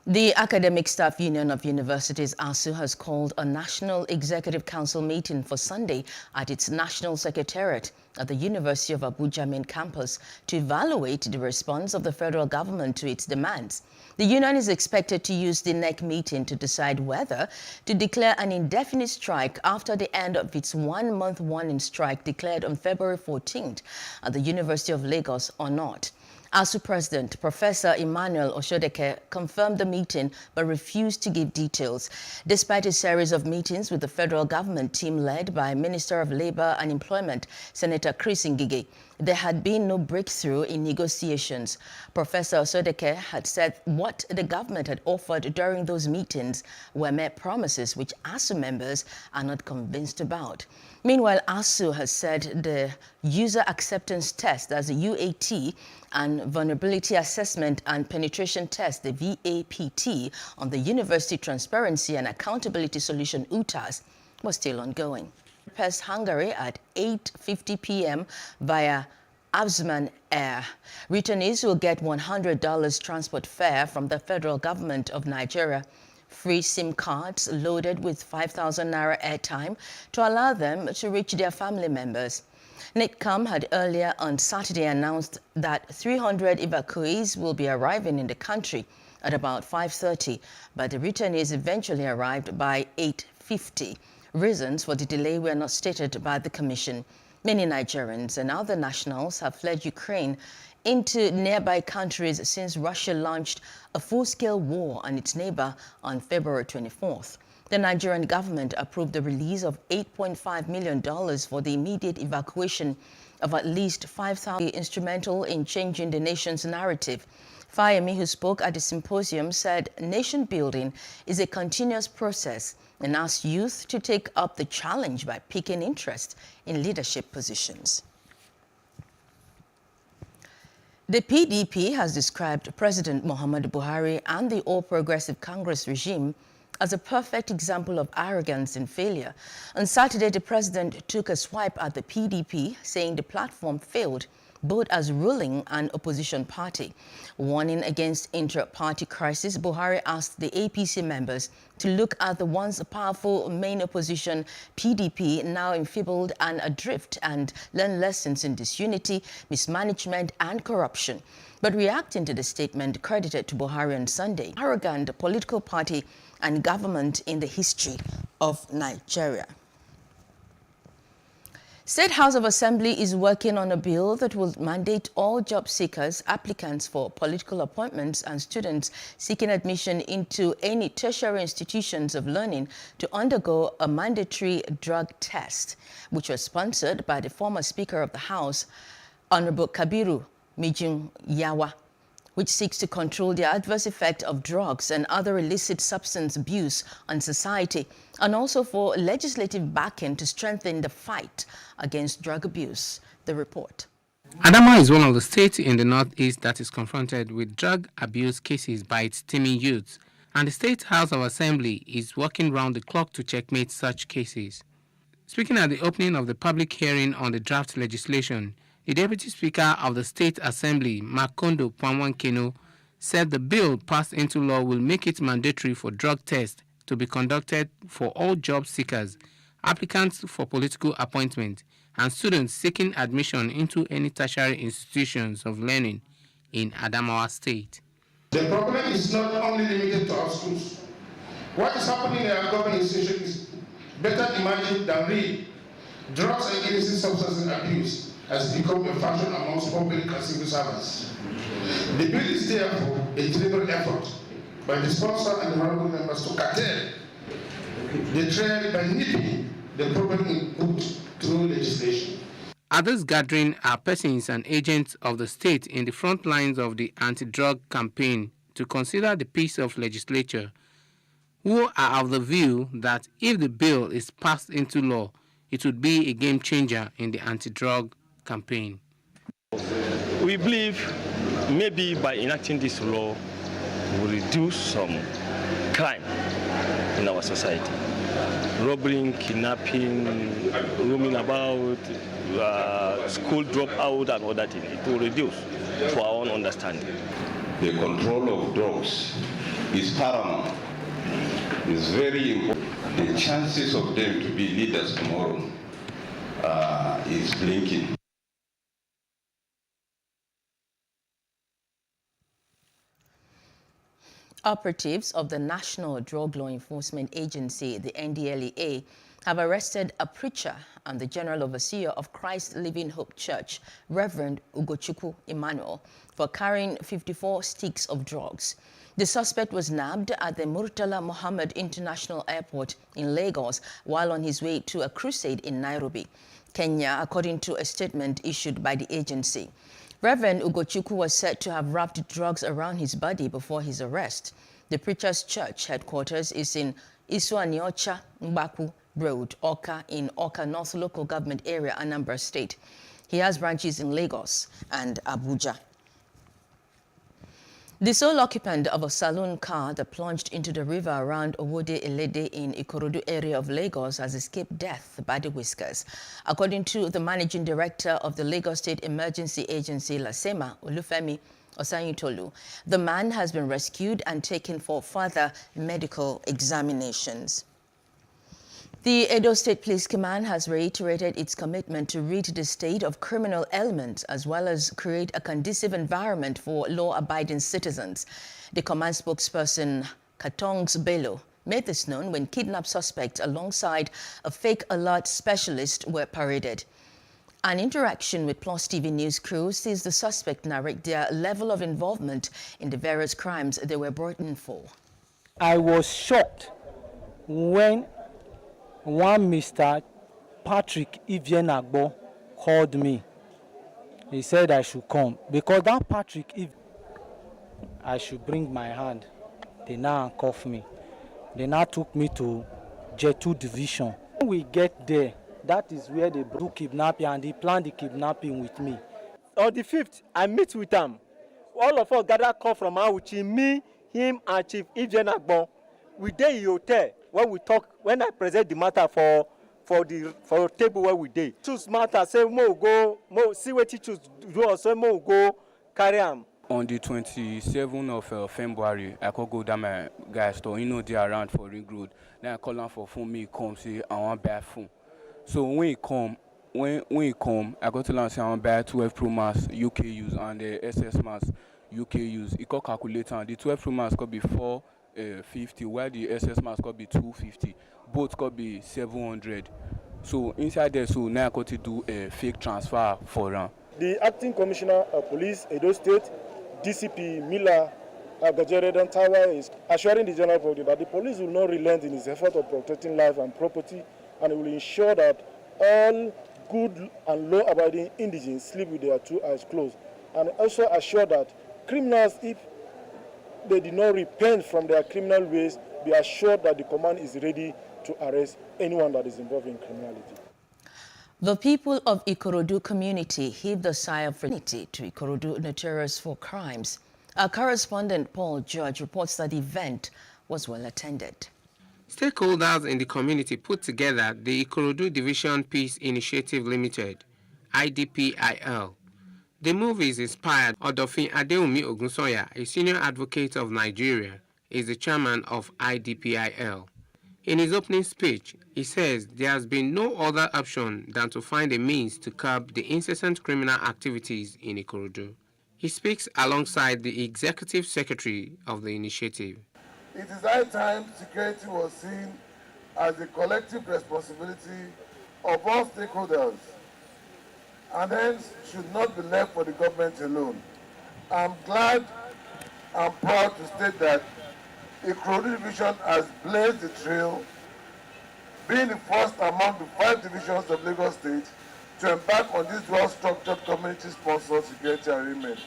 The Academic Staff Union of Universities, ASU, has called a National Executive Council meeting for Sunday at its National Secretariat at the University of Abuja main campus to evaluate the response of the federal government to its demands. The union is expected to use the NEC meeting to decide whether to declare an indefinite strike after the end of its one-month warning strike declared on February 14th at the University of Lagos or not. ASU President Professor Emmanuel Oshodeke confirmed the meeting but refused to give details. Despite a series of meetings with the federal government team led by Minister of Labor and Employment, Senator Chris Ngige, there had been no breakthrough in negotiations. Professor Oshodeke had said what the government had offered during those meetings were mere promises which ASU members are not convinced about. Meanwhile, ASU has said the User Acceptance Test, that's the UAT, and Vulnerability Assessment and Penetration Test, the VAPT, on the University Transparency and Accountability Solution, UTAS, was still ongoing. Past Hungary at 8:50 p.m. via Absman Air. Returnees will get $100 transport fare from the federal government of Nigeria. Free SIM cards loaded with 5,000 naira airtime to allow them to reach their family members. NITCOM had earlier on Saturday announced that 300 evacuees will be arriving in the country at about 5:30, but the returnees eventually arrived by 8:50. Reasons for the delay were not stated by the Commission. Many Nigerians and other nationals have fled Ukraine into nearby countries since Russia launched a full-scale war on its neighbor on February 24th. The Nigerian government approved the release of $8.5 million for the immediate evacuation of at least 5,000, instrumental in changing the nation's narrative. Fayemi, who spoke at the symposium, said nation building is a continuous process and asked youth to take up the challenge by picking interest in leadership positions. The PDP has described President Muhammadu Buhari and the All Progressive Congress regime as a perfect example of arrogance and failure. On Saturday, the president took a swipe at the PDP, saying the platform failed both as ruling and opposition party. Warning against intra-party crisis, Buhari asked the APC members to look at the once powerful main opposition PDP, now enfeebled and adrift, and learn lessons in disunity, mismanagement and corruption. But reacting to the statement credited to Buhari on Sunday, arrogant political party and government in the history of Nigeria. State House of Assembly is working on a bill that will mandate all job seekers, applicants for political appointments, and students seeking admission into any tertiary institutions of learning to undergo a mandatory drug test, which was sponsored by the former Speaker of the House, Honorable Kabiru Mijin Yawa, which seeks to control the adverse effect of drugs and other illicit substance abuse on society, and also for legislative backing to strengthen the fight against drug abuse. The report. Adamawa is one of the states in the northeast that is confronted with drug abuse cases by its teeming youths, and the State House of Assembly is working round the clock to checkmate such cases. Speaking at the opening of the public hearing on the draft legislation, the Deputy Speaker of the State Assembly, Makondo Pwanwankeno, said the bill passed into law will make it mandatory for drug tests to be conducted for all job seekers, applicants for political appointment, and students seeking admission into any tertiary institutions of learning in Adamawa State. The problem is not only limited to our schools. What is happening in our government institutions is better imagined than real. Drugs and illicit substance abuse has become a fashion amongst public and civil servants. The bill is therefore a deliberate effort by the sponsor and the honorable members to curtail the trend by nipping the problem input through legislation. Others gathering are persons and agents of the state in the front lines of the anti-drug campaign to consider the piece of legislature, who are of the view that if the bill is passed into law, it would be a game changer in the anti-drug campaign. We believe maybe by enacting this law, we'll reduce some crime in our society. Robbery, kidnapping, roaming about, school dropout and all that, it will reduce to our own understanding. the control of drugs is paramount. It's very important. The chances of them to be leaders tomorrow is blinking. Operatives of the National Drug Law Enforcement Agency, the NDLEA, have arrested a preacher and the General Overseer of Christ Living Hope Church, Reverend Ugochukwu Emmanuel, for carrying 54 sticks of drugs. The suspect was nabbed at the Murtala Mohammed International Airport in Lagos while on his way to a crusade in Nairobi, Kenya, according to a statement issued by the agency. Reverend Ugochukwu was said to have wrapped drugs around his body before his arrest. The preacher's church headquarters is in Isuaniocha Mbaku Road, Oka, in Oka North Local Government Area, Anambra State. He has branches in Lagos and Abuja. The sole occupant of a saloon car that plunged into the river around Owode Elede in Ikorodu area of Lagos has escaped death by the whiskers. According to the managing director of the Lagos State Emergency Agency, LASEMA, Olufemi Osanyitolu, the man has been rescued and taken for further medical examinations. The Edo State Police Command has reiterated its commitment to rid the state of criminal elements as well as create a conducive environment for law-abiding citizens. The command spokesperson, Katongs Bello, made this known when kidnapped suspects alongside a fake alert specialist were paraded. An interaction with Plus TV News crew sees the suspect narrate their level of involvement in the various crimes they were brought in for. I was shocked when one Mr. Patrick Ivienagbo called me. He said I should come because that Patrick, I should bring my hand. They now handcuffed me. They now took me to J2 Division. When we get there, that is where they do kidnapping and they plan the kidnapping with me. On the 5th, I meet with them. All of us gather call from Auchi, me, him, and Chief Ivienagbo. We dey in the hotel when we talk, when I present the matter for the table where we dey. Choose matter, say mo go, see what he choose do, or say mo go carry am. On the 27th of February, I could go down my guy's store, you know, they around for Ring Road. Then I call him for phone, me come, say I want buy phone. So when he come, I go to him say I want buy 12 Pro Max UK use and the SS Max UK use. He could calculate and the 12 Pro Max could be 450, while the SS Max could be 250. Both could be 700. So inside there, so now I got to do a fake transfer for him. The acting commissioner of police, Edo State, DCP Mila Gajere Tawa, is assuring the general public that the police will not relent in its effort of protecting life and property, and it will ensure that all good and law-abiding indigents sleep with their two eyes closed, and also assure that criminals, if they did not repent from their criminal ways, be assured that the command is ready to arrest anyone that is involved in criminality. The people of Ikorodu community heaved a sigh of unity to Ikorodu notorious for crimes. Our correspondent Paul George reports that the event was well attended. Stakeholders in the community put together the Ikorodu Division Peace Initiative Limited, IDPIL. The move is inspired. Odofin Adeumi Ogunsoya, a senior advocate of Nigeria, is the chairman of IDPIL. In his opening speech, he says there has been no other option than to find a means to curb the incessant criminal activities in Ikorodu. He speaks alongside the executive secretary of the initiative. It is high time security was seen as a collective responsibility of all stakeholders and hence should not be left for the government alone. I'm glad and proud to state that Ikorodu Division has blazed the trail, being the first among the 5 divisions of Lagos State to embark on this well-structured community-sponsored security arrangement.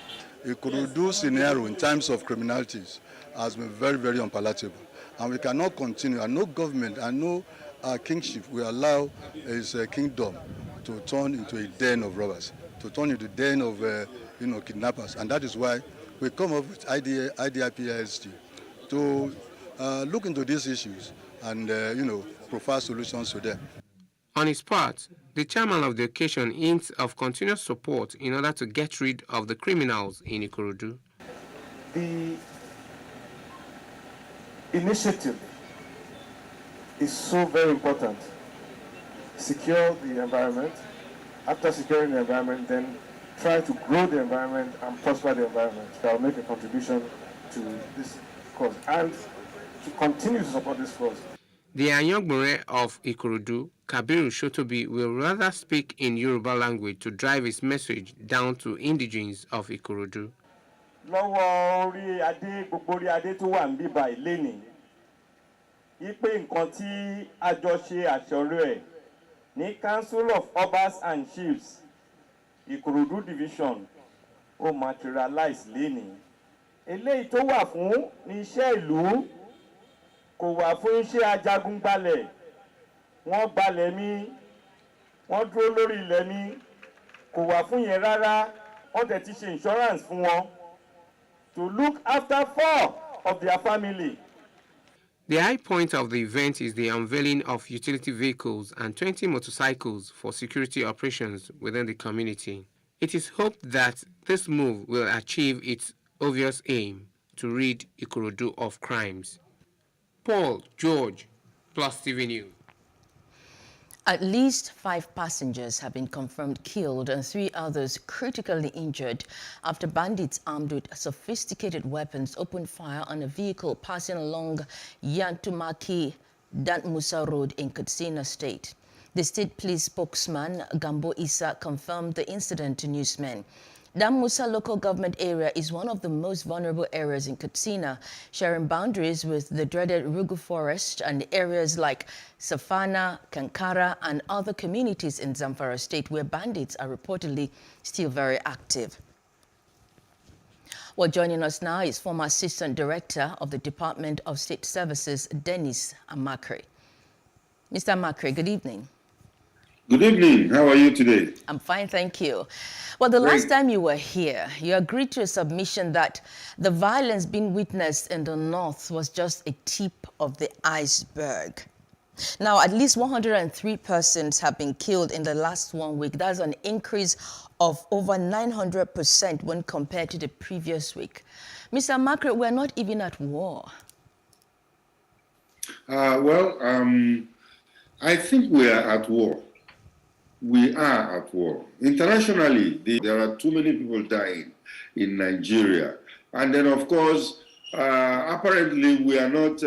Ikorodu scenario in terms of criminalities has been very, very unpalatable. And we cannot continue, and no government and no kingship will allow his kingdom to turn into a den of robbers, to turn into a den of kidnappers. And that is why we come up with IDIPISG to look into these issues and, provide solutions to them. On his part, the chairman of the occasion hints of continuous support in order to get rid of the criminals in Ikorodu. The initiative is so very important. Secure the environment. After securing the environment, then try to grow the environment and prosper the environment. That will make a contribution to this cause and to continue to support this cause. The Anyogbore of Ikorodu, Kabiru Shotobi, will rather speak in Yoruba language to drive his message down to indigenes of Ikorodu. Lọ́wọ́ orí adé gbogbo orí adé tó wà níbí báyìí lénìí ipe nǹkan tí a jọ ṣe àṣọrò ẹ̀ ní Council of Obas and Chiefs Ikorodu Division ó materialize lénìí. Eléyìí tó wà fún ní iṣẹ́ ìlú kò wà fún iṣẹ́ ajagunbalẹ̀. Wọ́n gbalẹ̀ mi, wọ́n dúró lórí ilẹ̀ mi, kò wà fún yẹn rárá. Wọ́n tẹ̀ ti ṣe insurance fún wọn to look after 4 of their family. The high point of the event is the unveiling of utility vehicles and 20 motorcycles for security operations within the community. It is hoped that this move will achieve its obvious aim to rid Ikorodu of crimes. Paul George, PlusTV News. At least 5 passengers have been confirmed killed and 3 others critically injured after bandits armed with sophisticated weapons opened fire on a vehicle passing along Yantumaki Dantmusa Road in Katsina State. The state police spokesman, Gambo Issa, confirmed the incident to newsmen. Dantmusa local government area is one of the most vulnerable areas in Katsina, sharing boundaries with the dreaded Rugu Forest and areas like Safana, Kankara, and other communities in Zamfara State where bandits are reportedly still very active. Well, joining us now is former Assistant Director of the Department of State Services, Dennis Amakre. Mr. Amakre, good evening. Good evening. How are you today? I'm fine, thank you. Well, the last time you were here, you agreed to a submission that the violence being witnessed in the north was just a tip of the iceberg. Now, at least 103 persons have been killed in the last 1 week. That's an increase of over 900% when compared to the previous week. Mr. Amakre, we're not even at war. I think we are at war. We are at war. Internationally, there are too many people dying in Nigeria. And then, of course, apparently we are not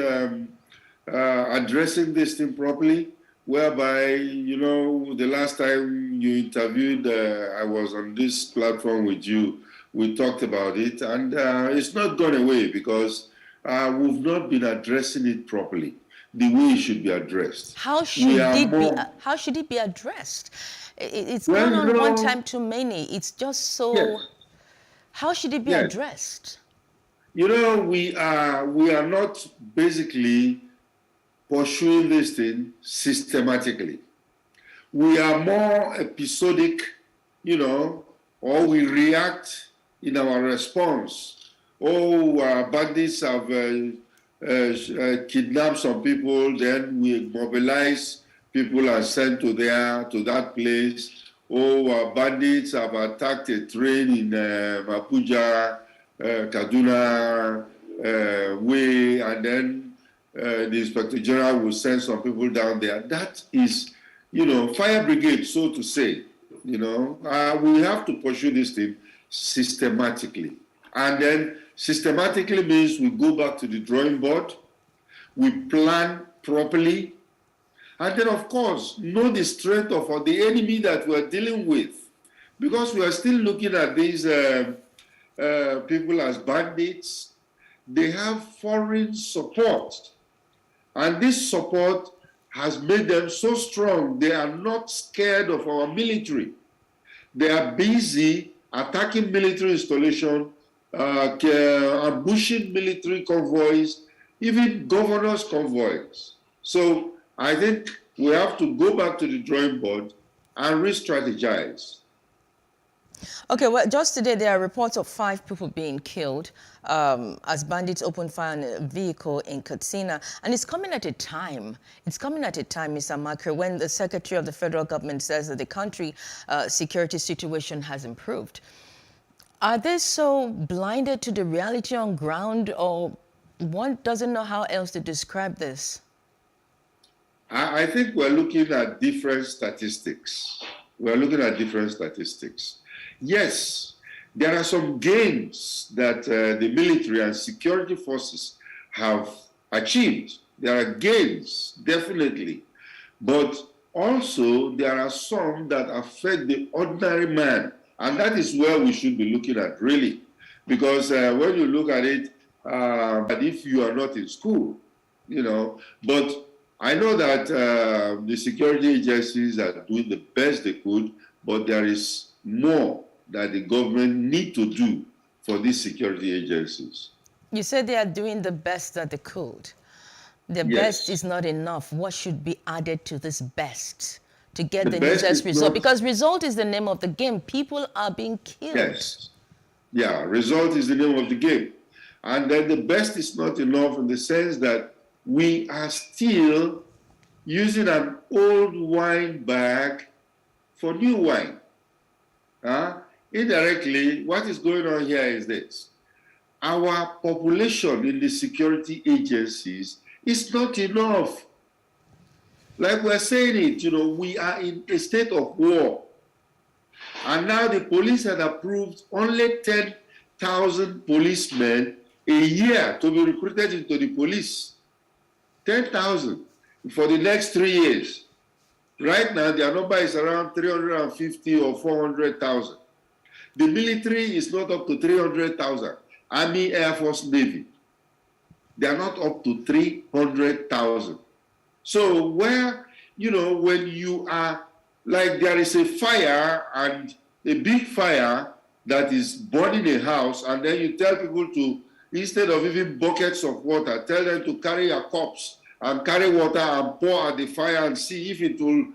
addressing this thing properly, whereby, you know, the last time you interviewed, I was on this platform with you, we talked about it, and it's not gone away because we've not been addressing it properly, the way it should be addressed. How should it be addressed? It's gone on one time too many. It's just so... Yes. How should it be addressed? You know, we are not basically pursuing this thing systematically. We are more episodic, you know, or we react in our response. Bandits have kidnapped some people, then we mobilize people are sent to that place. Bandits have attacked a train in Mapuja, Kaduna way, and then the Inspector General will send some people down there. That is, you know, fire brigade, so to say. You know, we have to pursue this thing systematically. And then systematically means we go back to the drawing board, we plan properly, and then, of course, know the strength of the enemy that we're dealing with. Because we are still looking at these people as bandits. They have foreign support. And this support has made them so strong, they are not scared of our military. They are busy attacking military installation, ambushing military convoys, even governors' convoys. So I think we have to go back to the drawing board and re-strategize. Okay, well, just today there are reports of 5 people being killed as bandits opened fire on a vehicle in Katsina. And it's coming at a time, Mr. Amakre, when the Secretary of the Federal Government says that the country security situation has improved. Are they so blinded to the reality on ground, or one doesn't know how else to describe this? I think we're looking at different statistics. We're looking at different statistics. Yes, there are some gains that the military and security forces have achieved. There are gains, definitely. But also, there are some that affect the ordinary man. And that is where we should be looking at, really. Because when you look at it, but if you are not in school, you know, but I know that the security agencies are doing the best they could, but there is more that the government need to do for these security agencies. You said they are doing the best that they could. The best is not enough. What should be added to this best to get the needed result? Because result is the name of the game. People are being killed. Yes. Yeah, result is the name of the game. And then the best is not enough in the sense that we are still using an old wine bag for new wine. Indirectly, what is going on here is this. Our population in the security agencies is not enough. Like we're saying it, you know, we are in a state of war. And now the police had approved only 10,000 policemen a year to be recruited into the police. 10,000 for the next 3 years. Right now, their number is around 350 or 400,000. The military is not up to 300,000. Army, Air Force, Navy. They are not up to 300,000. So where, you know, when you are, like there is a fire and a big fire that is burning a house, and then you tell people to, instead of even buckets of water, tell them to carry a corpse and carry water and pour at the fire and see if it will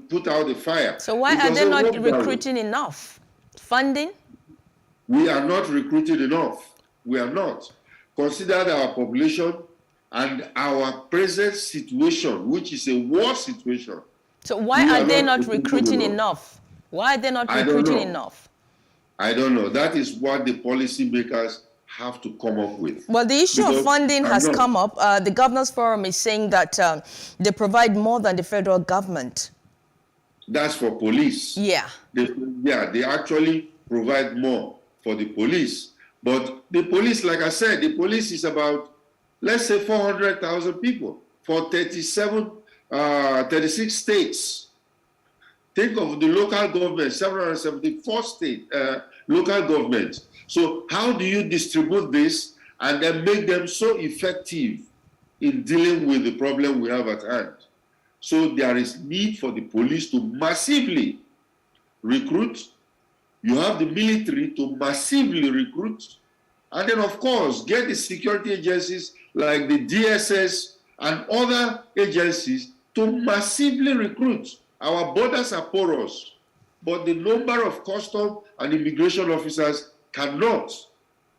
put out the fire. So why are they not recruiting enough? Funding? We are not recruiting enough. We are not. Consider our population and our present situation, which is a war situation. So why are they not recruiting enough? Why are they not recruiting enough? I don't know. That is what the policymakers have to come up with. Well, the issue of funding has come up. The Governors Forum is saying that they provide more than the federal government. That's for police. Yeah. They actually provide more for the police. But the police, like I said, the police is about, let's say, 400,000 people for 36 states. Think of the local government, 774 local governments. So how do you distribute this and then make them so effective in dealing with the problem we have at hand? So there is need for the police to massively recruit. You have the military to massively recruit. And then, of course, get the security agencies like the DSS and other agencies to massively recruit. Our borders are porous, but the number of custom and immigration officers cannot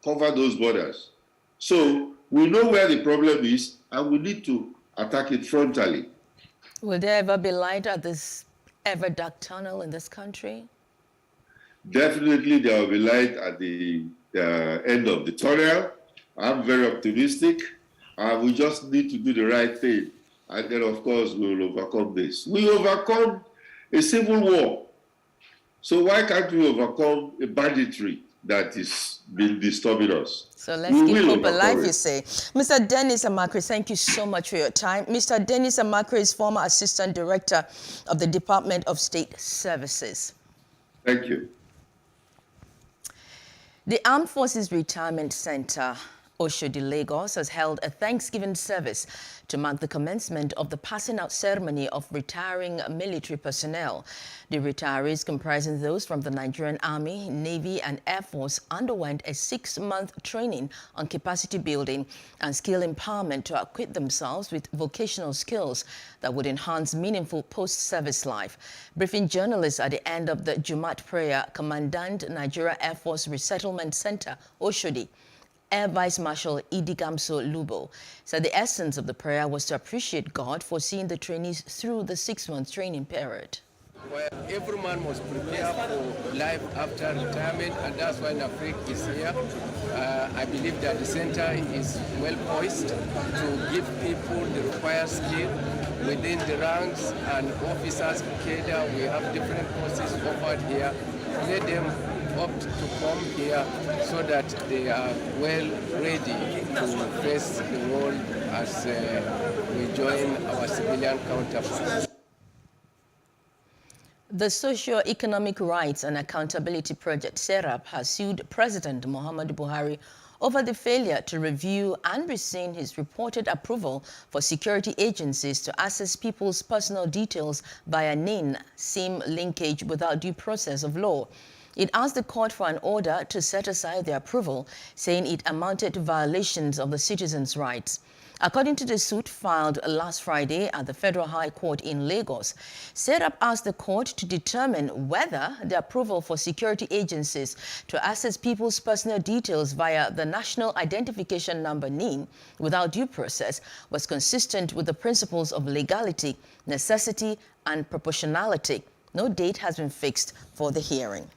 cover those borders. So we know where the problem is, and we need to attack it frontally. Will there ever be light at this ever dark tunnel in this country? Definitely there will be light at the end of the tunnel. I'm very optimistic. We just need to do the right thing. And then, of course, we will overcome this. We overcome a civil war. So why can't we overcome a banditry that is been disturbing us? So let's keep hope alive, you say. Mr. Dennis Amakre, thank you so much for your time. Mr. Dennis Amakre is former Assistant Director of the Department of State Services. Thank you. The Armed Forces Retirement Center, Oshodi, Lagos, has held a Thanksgiving service to mark the commencement of the passing out ceremony of retiring military personnel. The retirees, comprising those from the Nigerian Army, Navy, and Air Force, underwent a 6-month training on capacity building and skill empowerment to equip themselves with vocational skills that would enhance meaningful post-service life. Briefing journalists at the end of the Jumat prayer, Commandant Nigeria Air Force Resettlement Center, Oshodi, Air Vice Marshal Idigamso Lubo, said the essence of the prayer was to appreciate God for seeing the trainees through the 6-month training period. Well, every man must prepare for life after retirement, and that's why NAFRIC is here. I believe that the center is well poised to give people the required skill within the ranks and officers cadre. We have different courses offered here. Let them opt to come here so that they are well ready to face the world as we join our civilian counterparts. The Socio-Economic Rights and Accountability Project, SERAP, has sued President Muhammadu Buhari over the failure to review and rescind his reported approval for security agencies to access people's personal details via NIN SIM linkage without due process of law. It asked the court for an order to set aside the approval, saying it amounted to violations of the citizens' rights. According to the suit filed last Friday at the Federal High Court in Lagos, SERAP asked the court to determine whether the approval for security agencies to access people's personal details via the National Identification Number NIN without due process was consistent with the principles of legality, necessity, and proportionality. No date has been fixed for the hearing.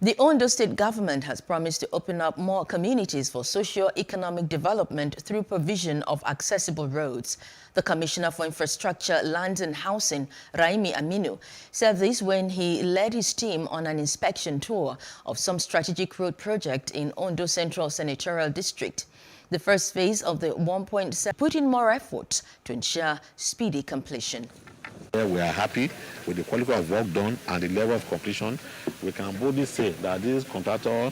The Ondo State government has promised to open up more communities for socio-economic development through provision of accessible roads. The Commissioner for Infrastructure, Lands and Housing, Raimi Aminu, said this when he led his team on an inspection tour of some strategic road project in Ondo Central Senatorial District. The first phase of the 1.7 put in more effort to ensure speedy completion. We are happy with the quality of work done and the level of completion. We can boldly say that this contractor,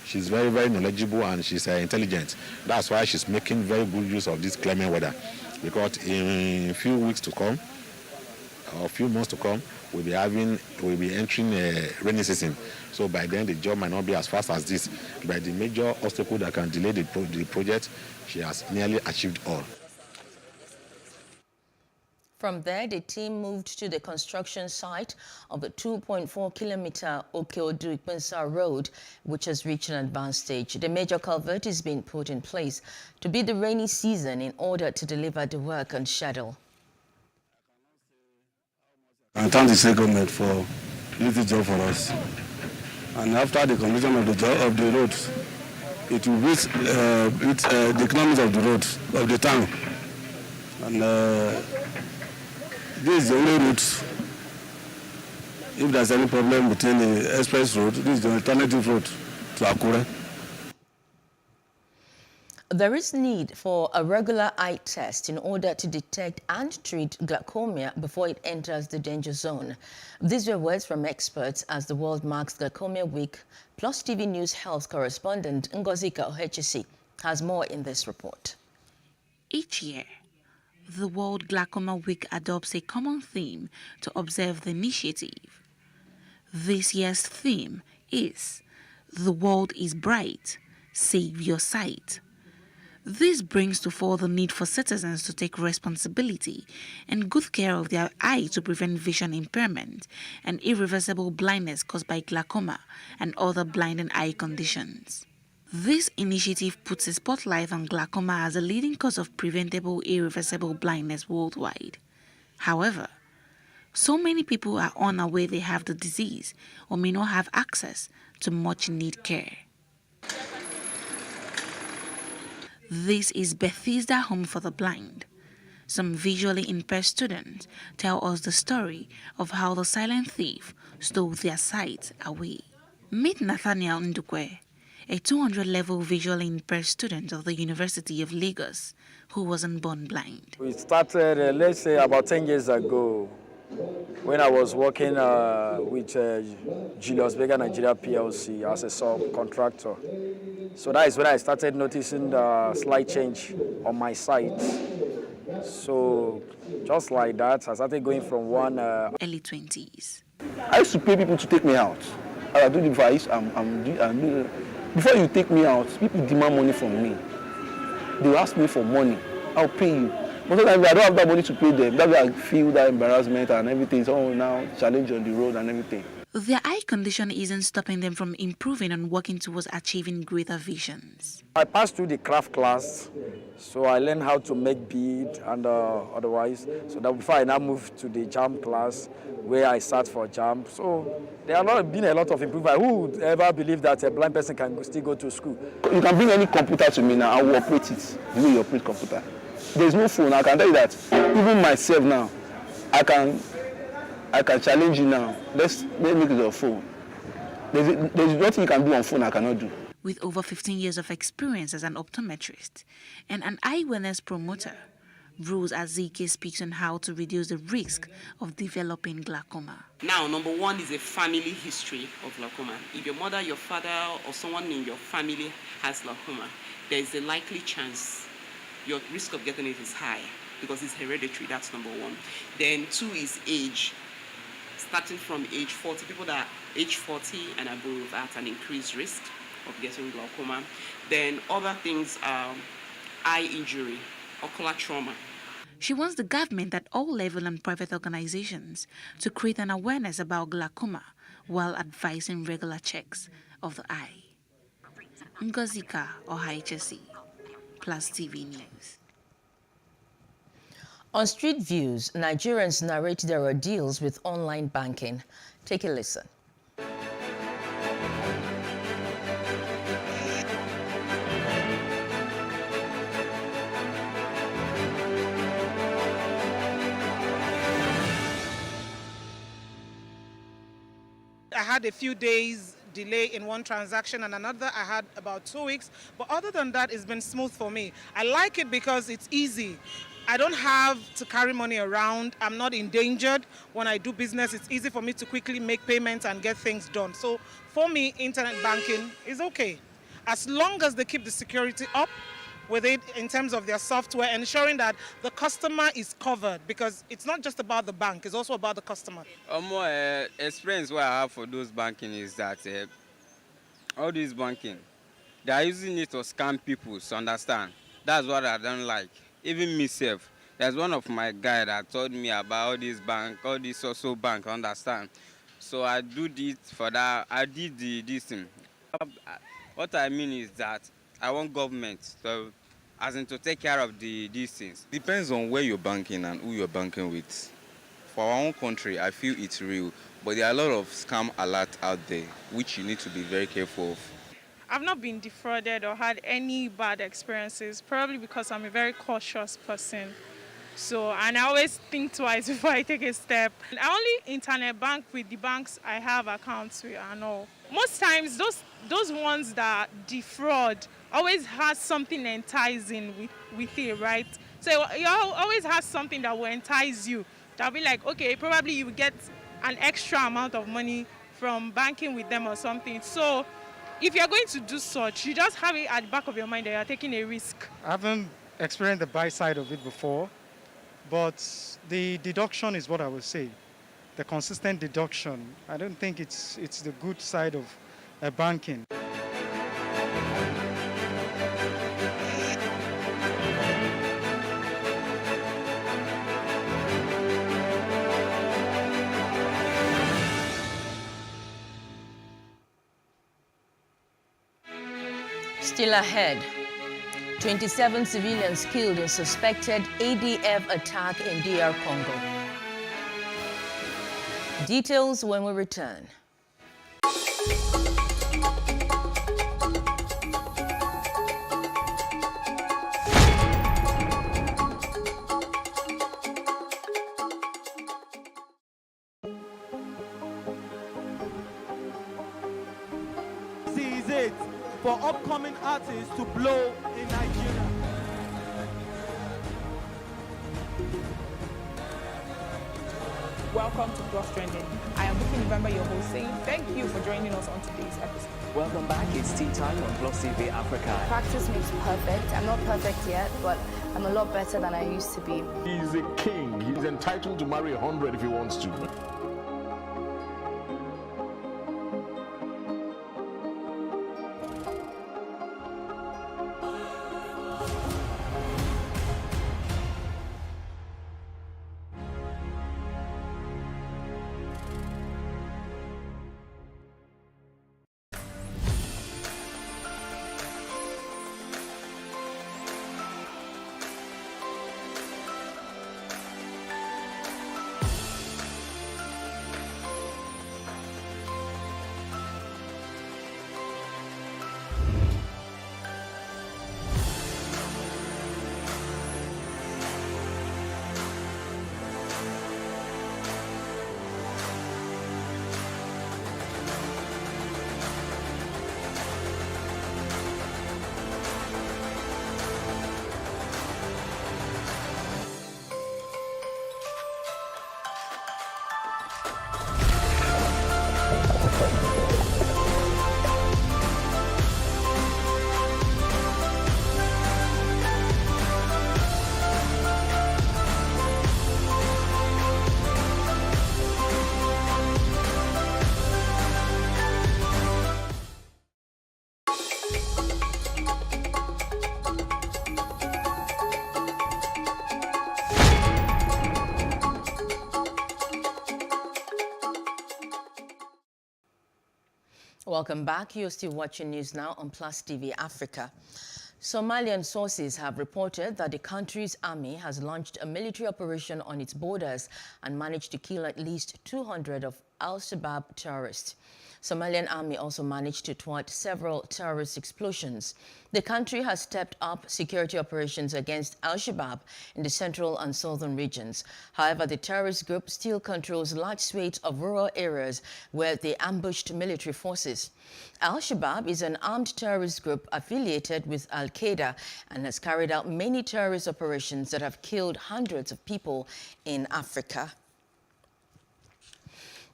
she's very, very knowledgeable and she's intelligent. That's why she's making very good use of this climate weather. Because in a few weeks to come, or a few months to come, we'll be entering a rainy season. So by then, the job might not be as fast as this. But the major obstacle that can delay the project, she has nearly achieved all. From there, the team moved to the construction site of the 2.4-kilometer Okeodu-Ikpensa Road, which has reached an advanced stage. The major culvert is being put in place to beat the rainy season in order to deliver the work on schedule. I thank the state government for this job for us. And after the completion of the roads, it will boost the economics of the road, of the town. And this is the only route. If there's any problem between the express road, this is the alternative route to Akure. There is need for a regular eye test in order to detect and treat glaucoma before it enters the danger zone. These were words from experts as the world marks Glaucoma Week. Plus TV News health correspondent Ngozika Ohechisi has more in this report. Each year, the World Glaucoma Week adopts a common theme to observe the initiative. This year's theme is "The World is Bright, Save Your Sight." This brings to fore the need for citizens to take responsibility and good care of their eye to prevent vision impairment and irreversible blindness caused by glaucoma and other blinding eye conditions. This initiative puts a spotlight on glaucoma as a leading cause of preventable irreversible blindness worldwide. However, so many people are unaware they have the disease or may not have access to much-needed care. This is Bethesda Home for the Blind. Some visually impaired students tell us the story of how the silent thief stole their sight away. Meet Nathaniel Ndukwe, a 200-level visually impaired student of the University of Lagos, who wasn't born blind. We started, let's say, about 10 years ago, when I was working with Julius Berger Nigeria PLC as a subcontractor. So that is when I started noticing the slight change on my sight. So just like that, I started going from one... Early 20s. I used to pay people to take me out. I do the advice, before you take me out, people demand money from me. They will ask me for money. I'll pay you. But sometimes I don't have that money to pay them. That's why I feel that embarrassment and everything. So now challenge on the road and everything. Their eye condition isn't stopping them from improving and working towards achieving greater visions. I passed through the craft class, so I learned how to make bead and otherwise. So that before I now moved to the jam class, where I sat for jam. So there have been a lot of improvement. Who would ever believe that a blind person can still go to school? You can bring any computer to me now, I will operate it the way you operate computer. There's no phone. I can tell you that. Even myself now, I can challenge you now. Let's make it a phone. There's nothing you can do on phone I cannot do. With over 15 years of experience as an optometrist and an eye wellness promoter, Bruce Azike speaks on how to reduce the risk of developing glaucoma. Now, number one is a family history of glaucoma. If your mother, your father, or someone in your family has glaucoma, there is a likely chance your risk of getting it is high because it's hereditary. That's number one. Then two is age. Starting from age 40, people that are age 40 and above are at an increased risk of getting glaucoma. Then other things are eye injury, ocular trauma. She wants the government at all levels and private organizations to create an awareness about glaucoma while advising regular checks of the eye. Ngozika Ohaichesi, Plus TV News. On Street Views, Nigerians narrate their ordeals with online banking. Take a listen. I had a few days delay in one transaction and another I had about 2 weeks, but other than that, it's been smooth for me. I like it because it's easy. I don't have to carry money around. I'm not endangered. When I do business, it's easy for me to quickly make payments and get things done. So for me, internet banking is okay. As long as they keep the security up with it in terms of their software, ensuring that the customer is covered, because it's not just about the bank, it's also about the customer. More experience what I have for those banking is that all this banking, they are using it to scam people, so understand. That's what I don't like. Even myself, there's one of my guy that told me about all this bank, all this social bank, understand. So I do this for that. I did this thing. What I mean is that I want government to take care of these things. Depends on where you're banking and who you're banking with. For our own country, I feel it's real, but there are a lot of scam alerts out there, which you need to be very careful of. I've not been defrauded or had any bad experiences, probably because I'm a very cautious person. And I always think twice before I take a step. I only internet bank with the banks I have accounts with and all. Most times, those ones that defraud always has something enticing with it, right? So you always has something that will entice you. That'll be like, okay, probably you will get an extra amount of money from banking with them or something. So if you're going to do such, you just have it at the back of your mind that you're taking a risk. I haven't experienced the buy side of it before, but the deduction is what I would say. The consistent deduction. I don't think it's the good side of banking. Still ahead, 27 civilians killed in suspected ADF attack in DR Congo. Details when we return. This is it for upcoming artists to blow in Nigeria. Welcome to Plus Trending. I am Bookie November, your host, saying thank you for joining us on today's episode. Welcome back. It's tea time on PlusTvAfrica. Practice makes perfect. I'm not perfect yet, but I'm a lot better than I used to be. He's a king. He's entitled to marry 100 if he wants to. Welcome back. You're still watching News Now on Plus TV Africa. Somalian sources have reported that the country's army has launched a military operation on its borders and managed to kill at least 200 of Al-Shabaab terrorists. Somalian army also managed to thwart several terrorist explosions. The country has stepped up security operations against Al-Shabaab in the central and southern regions. However, the terrorist group still controls large swathes of rural areas where they ambushed military forces. Al-Shabaab is an armed terrorist group affiliated with Al-Qaeda and has carried out many terrorist operations that have killed hundreds of people in Africa.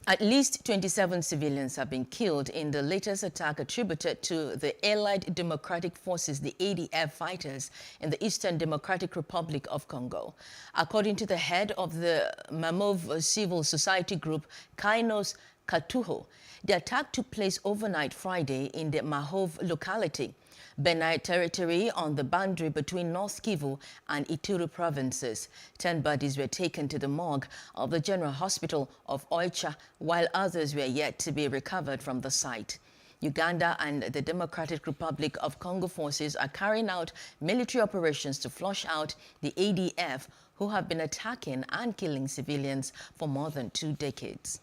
At least 27 civilians have been killed in the latest attack attributed to the Allied Democratic Forces, the ADF fighters, in the Eastern Democratic Republic of Congo. According to the head of the Mamov civil society group, Kainos Katuho, the attack took place overnight Friday in the Mahov locality, Benai territory on the boundary between North Kivu and Ituri provinces. 10 bodies were taken to the morgue of the General Hospital of Oicha, while others were yet to be recovered from the site. Uganda and the Democratic Republic of Congo forces are carrying out military operations to flush out the ADF, who have been attacking and killing civilians for more than 2 decades.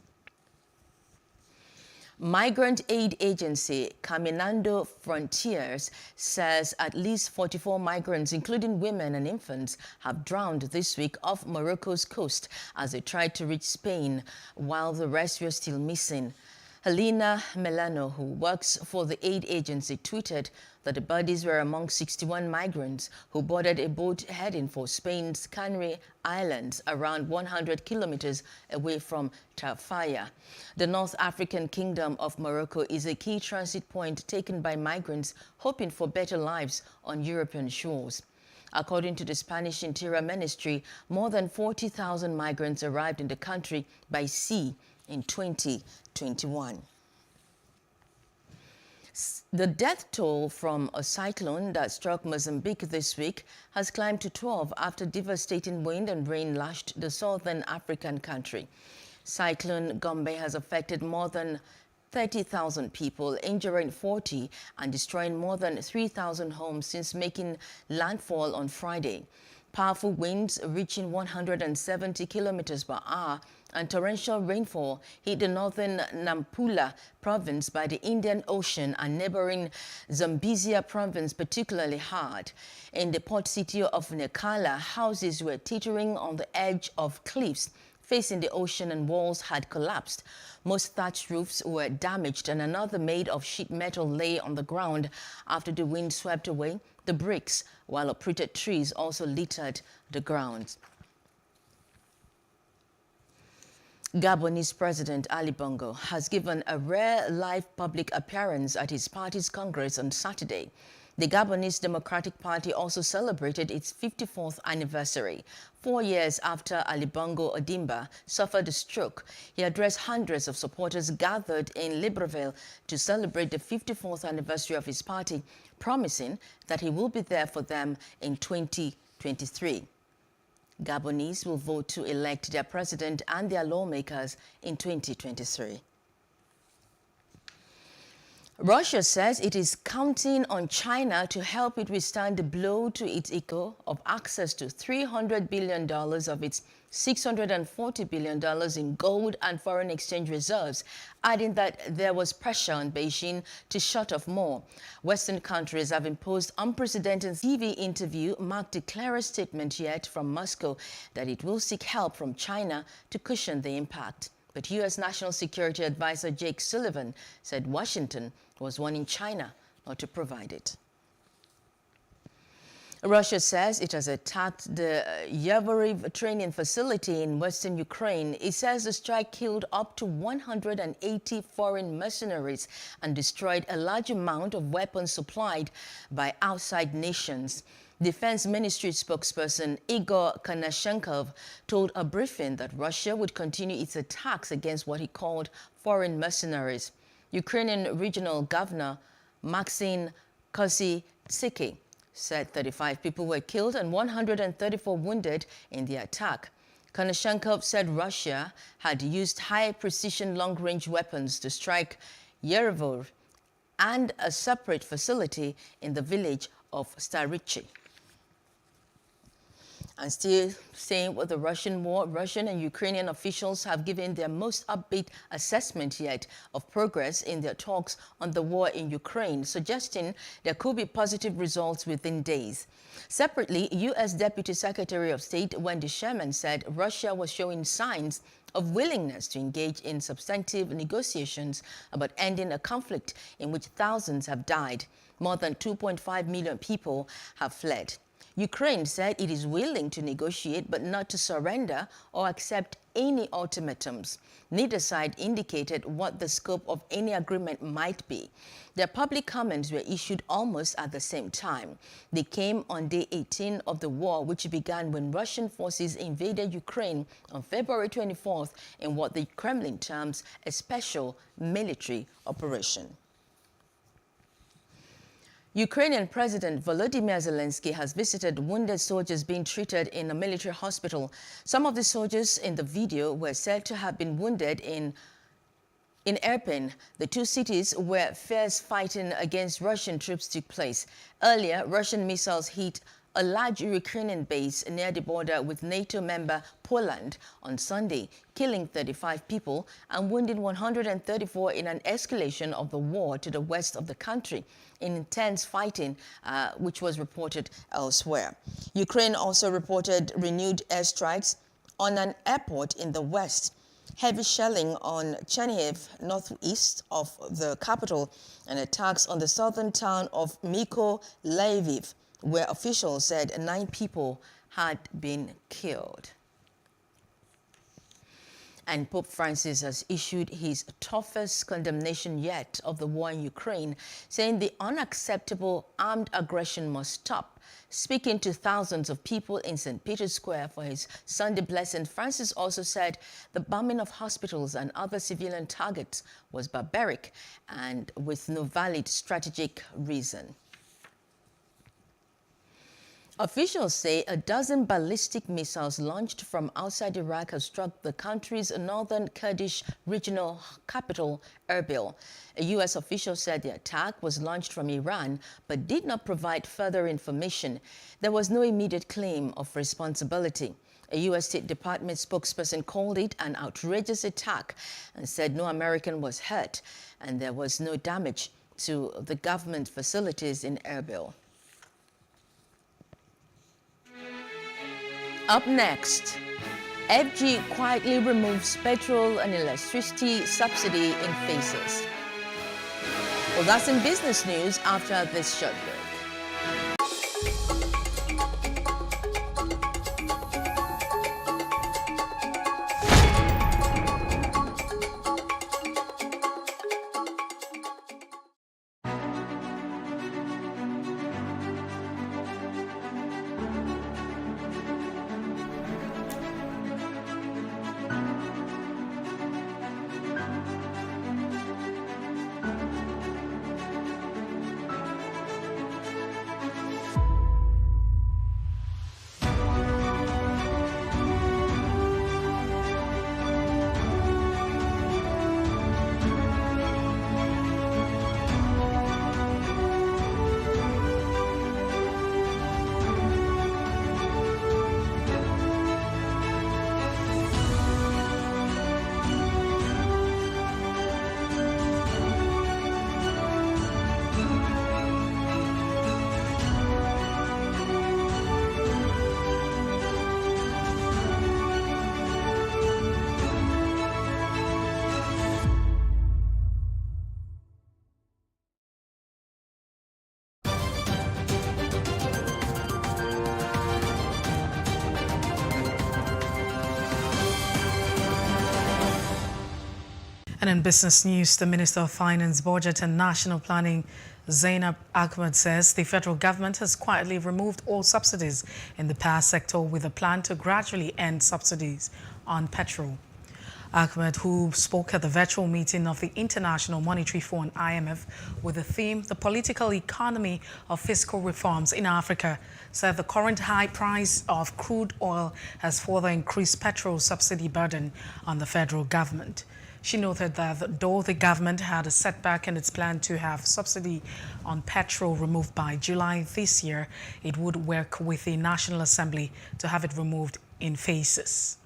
Migrant aid agency Caminando Frontiers says at least 44 migrants, including women and infants, have drowned this week off Morocco's coast as they tried to reach Spain, while the rest were still missing. Helena Melano, who works for the aid agency, tweeted that the bodies were among 61 migrants who boarded a boat heading for Spain's Canary Islands, around 100 kilometers away from Tafaya. The North African Kingdom of Morocco is a key transit point taken by migrants hoping for better lives on European shores. According to the Spanish Interior Ministry, more than 40,000 migrants arrived in the country by sea in 2021. The death toll from a cyclone that struck Mozambique this week has climbed to 12 after devastating wind and rain lashed the southern African country. Cyclone Gombe has affected more than 30,000 people, injuring 40 and destroying more than 3,000 homes since making landfall on Friday. Powerful winds reaching 170 kilometers per hour and torrential rainfall hit the northern Nampula province by the Indian Ocean and neighboring Zambezia province particularly hard. In the port city of Nekala, houses were teetering on the edge of cliffs facing the ocean and walls had collapsed. Most thatched roofs were damaged and another made of sheet metal lay on the ground after the wind swept away the bricks, while uprooted trees also littered the ground. Gabonese President Ali Bongo has given a rare live public appearance at his party's Congress on Saturday. The Gabonese Democratic Party also celebrated its 54th anniversary. 4 years after Ali Bongo Ondimba suffered a stroke, he addressed hundreds of supporters gathered in Libreville to celebrate the 54th anniversary of his party, promising that he will be there for them in 2023. Gabonese will vote to elect their president and their lawmakers in 2023. Russia says it is counting on China to help it withstand the blow to its economy of access to $300 billion of its $640 billion in gold and foreign exchange reserves, adding that there was pressure on Beijing to shut off more. Western countries have imposed unprecedented TV interview marked the clearest statement yet from Moscow that it will seek help from China to cushion the impact. But U.S. National Security Advisor Jake Sullivan said Washington was warning China not to provide it. Russia says it has attacked the Yavoriv training facility in western Ukraine. It says the strike killed up to 180 foreign mercenaries and destroyed a large amount of weapons supplied by outside nations. Defense Ministry spokesperson Igor Konashenkov told a briefing that Russia would continue its attacks against what he called foreign mercenaries. Ukrainian Regional Governor Maxim Kozytsky said 35 people were killed and 134 wounded in the attack. Konashenkov said Russia had used high-precision long-range weapons to strike Yerevo and a separate facility in the village of Starichi. And still staying with the Russian war, Russian and Ukrainian officials have given their most upbeat assessment yet of progress in their talks on the war in Ukraine, suggesting there could be positive results within days. Separately, U.S. Deputy Secretary of State Wendy Sherman said Russia was showing signs of willingness to engage in substantive negotiations about ending a conflict in which thousands have died. More than 2.5 million people have fled. Ukraine said it is willing to negotiate but not to surrender or accept any ultimatums. Neither side indicated what the scope of any agreement might be. Their public comments were issued almost at the same time. They came on day 18 of the war, which began when Russian forces invaded Ukraine on February 24th in what the Kremlin terms a special military operation. Ukrainian President Volodymyr Zelensky has visited wounded soldiers being treated in a military hospital. Some of the soldiers in the video were said to have been wounded in Irpin, the two cities where fierce fighting against Russian troops took place. Earlier, Russian missiles hit a large Ukrainian base near the border with NATO member Poland on Sunday, killing 35 people and wounding 134 in an escalation of the war to the west of the country in intense fighting, which was reported elsewhere. Ukraine also reported renewed airstrikes on an airport in the west, heavy shelling on Chernihiv, northeast of the capital, and attacks on the southern town of Mykolaiv, where officials said 9 people had been killed. And Pope Francis has issued his toughest condemnation yet of the war in Ukraine, saying the unacceptable armed aggression must stop. Speaking to thousands of people in St. Peter's Square for his Sunday blessing, Francis also said the bombing of hospitals and other civilian targets was barbaric and with no valid strategic reason. Officials say a dozen ballistic missiles launched from outside Iraq have struck the country's northern Kurdish regional capital, Erbil. A U.S. official said the attack was launched from Iran, but did not provide further information. There was no immediate claim of responsibility. A U.S. State Department spokesperson called it an outrageous attack and said no American was hurt and there was no damage to the government facilities in Erbil. Up next, FG quietly removes petrol and electricity subsidy in phases. Well, that's in business news after this short break. And in business news, the Minister of Finance, Budget and National Planning, Zainab Ahmed, says the federal government has quietly removed all subsidies in the power sector with a plan to gradually end subsidies on petrol. Ahmed, who spoke at the virtual meeting of the International Monetary Fund (IMF) with the theme "The Political Economy of Fiscal Reforms in Africa," said the current high price of crude oil has further increased petrol subsidy burden on the federal government. She noted that though the government had a setback in its plan to have subsidy on petrol removed by July this year, it would work with the National Assembly to have it removed in phases.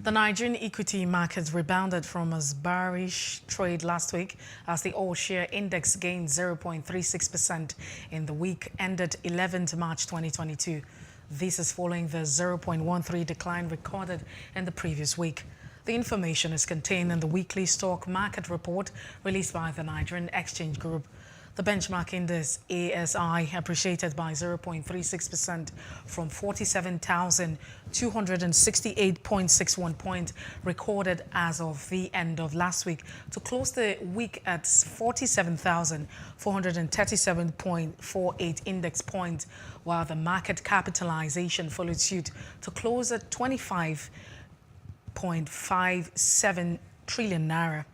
The Nigerian equity markets rebounded from a bearish trade last week as the all-share index gained 0.36% in the week ended 11th March 2022. This is following the 0.13% decline recorded in the previous week. The information is contained in the weekly stock market report released by the Nigerian Exchange Group. The benchmark index ASI appreciated by 0.36% from 47,268.61 points recorded as of the end of last week to close the week at 47,437.48 index points, while the market capitalization followed suit to close at 25.57 trillion naira.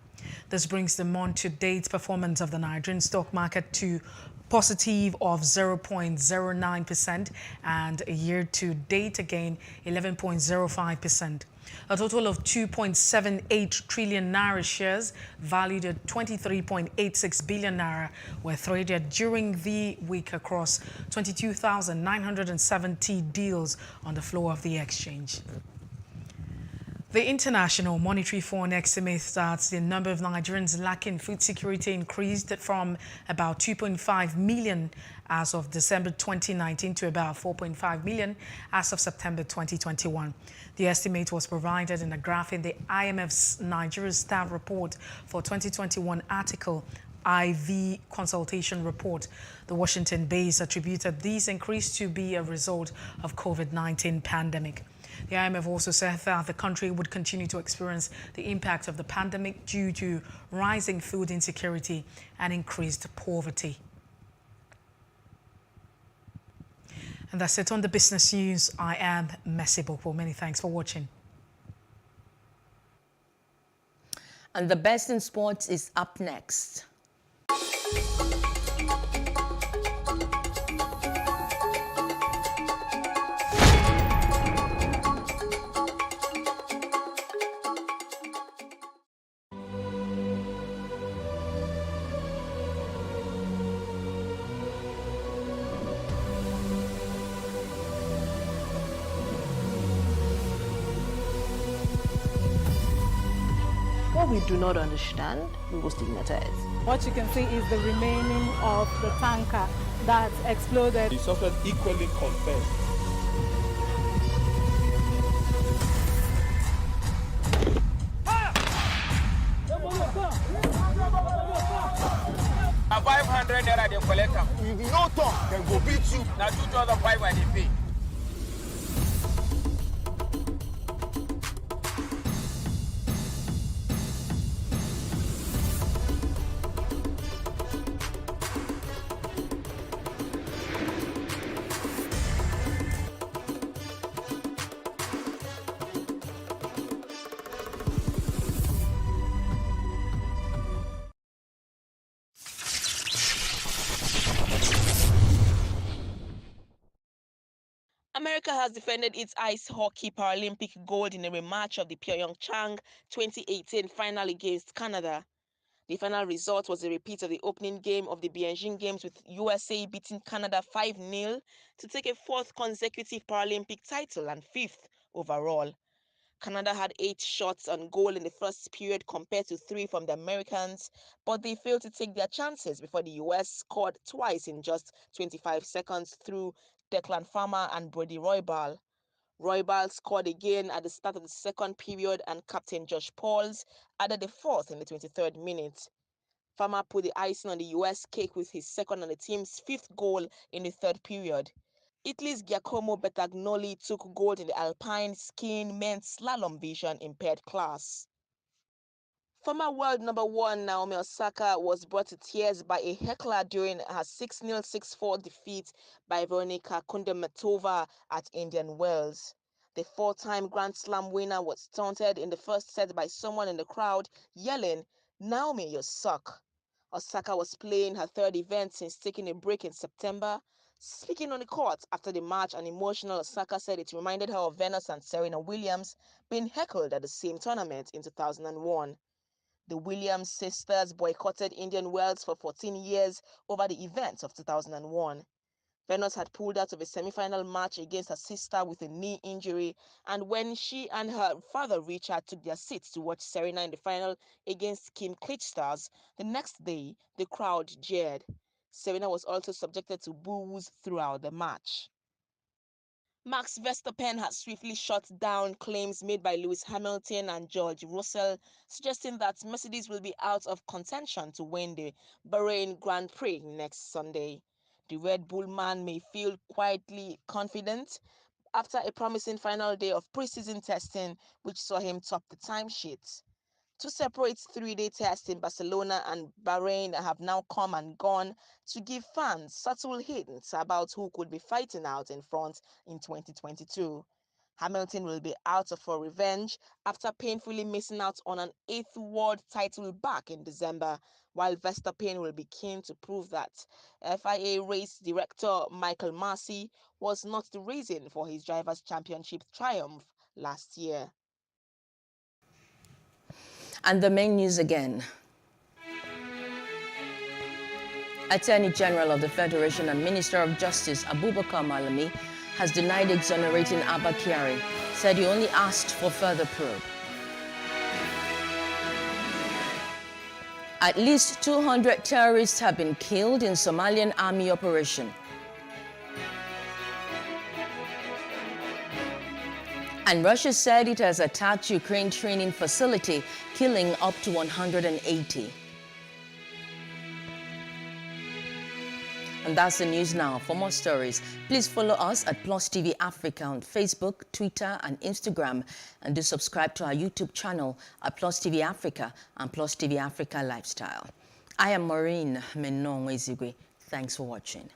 This brings the month-to-date performance of the Nigerian stock market to positive of 0.09% and a year-to-date again 11.05%. A total of 2.78 trillion naira shares valued at 23.86 billion naira were traded during the week across 22,970 deals on the floor of the exchange. The International Monetary Fund estimates that the number of Nigerians lacking food security increased from about 2.5 million as of December 2019 to about 4.5 million as of September 2021. The estimate was provided in a graph in the IMF's Nigeria Staff Report for 2021 article IV Consultation Report. The Washington base attributed this increase to be a result of COVID-19 pandemic. The IMF also said that the country would continue to experience the impact of the pandemic due to rising food insecurity and increased poverty. And that's it on the business news. I am Messi Boko. Many thanks for watching. And the best in sports is up next. What we do not understand, we will stigmatize. What you can see is the remaining of the tanker that exploded. The suspect equally confessed. A 500 naira they collect am. If you no talk, dem go beat you. Na 2,500 they pay. America has defended its ice hockey Paralympic gold in a rematch of the Pyeongchang 2018 final against Canada. The final result was a repeat of the opening game of the Beijing Games, with USA beating Canada 5-0 to take a fourth consecutive Paralympic title and fifth overall. Canada had 8 shots on goal in the first period compared to 3 from the Americans, but they failed to take their chances before the US scored twice in just 25 seconds through Declan Farmer and Brody Roybal. Roybal scored again at the start of the second period, and captain Josh Pauls added the fourth in the 23rd minute. Farmer put the icing on the US cake with his second and the team's 5th goal in the third period. Italy's Giacomo Bertagnoli took gold in the alpine skiing men's slalom vision impaired class. Former world number 1 Naomi Osaka was brought to tears by a heckler during her 6-0, 6-4 defeat by Veronika Kundermetova at Indian Wells. The 4-time Grand Slam winner was taunted in the first set by someone in the crowd yelling, "Naomi, you suck." Osaka was playing her 3rd event since taking a break in September. Speaking on the court after the match, an emotional Osaka said it reminded her of Venus and Serena Williams being heckled at the same tournament in 2001. The Williams sisters boycotted Indian Wells for 14 years over the events of 2001. Venus had pulled out of a semi-final match against her sister with a knee injury, and when she and her father Richard took their seats to watch Serena in the final against Kim Clijsters, the next day the crowd jeered. Serena was also subjected to boos throughout the match. Max Verstappen has swiftly shut down claims made by Lewis Hamilton and George Russell, suggesting that Mercedes will be out of contention to win the Bahrain Grand Prix next Sunday. The Red Bull man may feel quietly confident after a promising final day of preseason testing, which saw him top the timesheet. Two separate three-day tests in Barcelona and Bahrain have now come and gone to give fans subtle hints about who could be fighting out in front in 2022. Hamilton will be out for revenge after painfully missing out on an 8th world title back in December, while Verstappen will be keen to prove that FIA race director Michael Masi was not the reason for his Drivers' Championship triumph last year. And the main news again. Attorney General of the Federation and Minister of Justice Abubakar Malami has denied exonerating Abba Kyari, said he only asked for further probe. At least 200 terrorists have been killed in Somalian army operation. And Russia said it has attacked Ukraine training facility, killing up to 180. And that's the news now. For more stories, please follow us at PlusTvAfrica on Facebook, Twitter, and Instagram. And do subscribe to our YouTube channel at PlusTvAfrica and PlusTvAfrica Lifestyle. I am Maureen Menong-Ezigwe. Thanks for watching.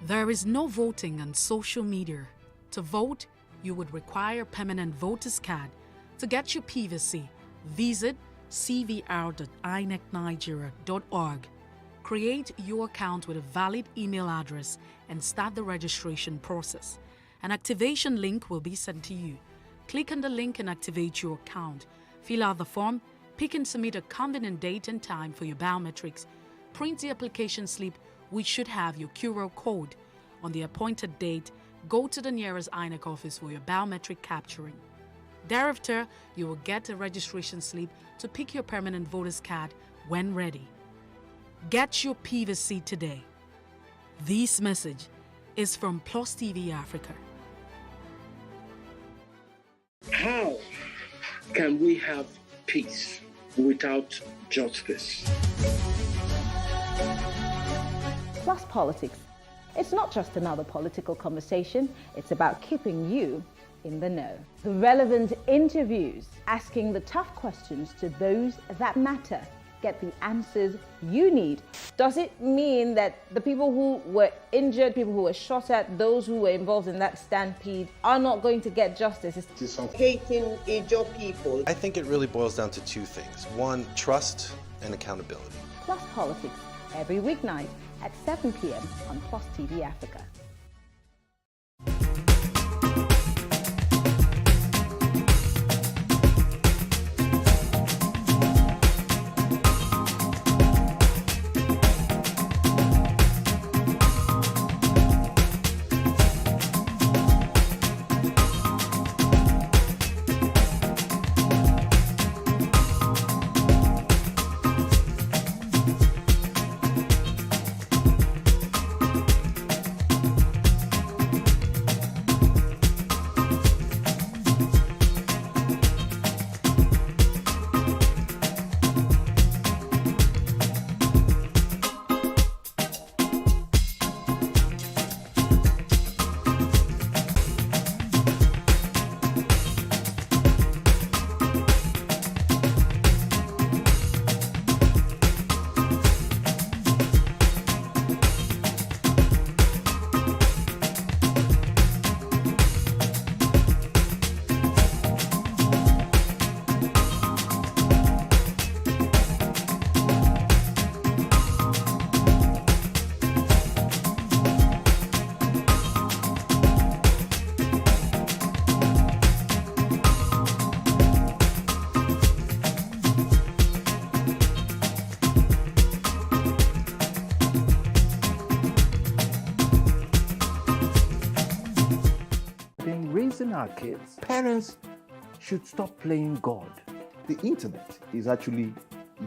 There is no voting on social media. To vote, you would require a permanent voter's card. To get your PVC, visit cvr.inecnigeria.org. Create your account with a valid email address and start the registration process. An activation link will be sent to you. Click on the link and activate your account. Fill out the form, pick and submit a convenient date and time for your biometrics. Print the application slip, which should have your QR code. On the appointed date, go to the nearest INEC office for your biometric capturing. Thereafter, you will get a registration slip to pick your permanent voter's card when ready. Get your PVC today. This message is from PlusTvAfrica. How can we have peace without justice? Plus Politics. It's not just another political conversation, it's about keeping you in the know. The relevant interviews, asking the tough questions to those that matter. Get the answers you need. Does it mean that the people who were injured, people who were shot at, those who were involved in that stampede are not going to get justice? Hating Ijaw people. I think it really boils down to two things. One, trust and accountability. Plus Politics, every weeknight at 7 p.m. on Plus TV Africa. teaching our kids. Parents should stop playing God. The internet is actually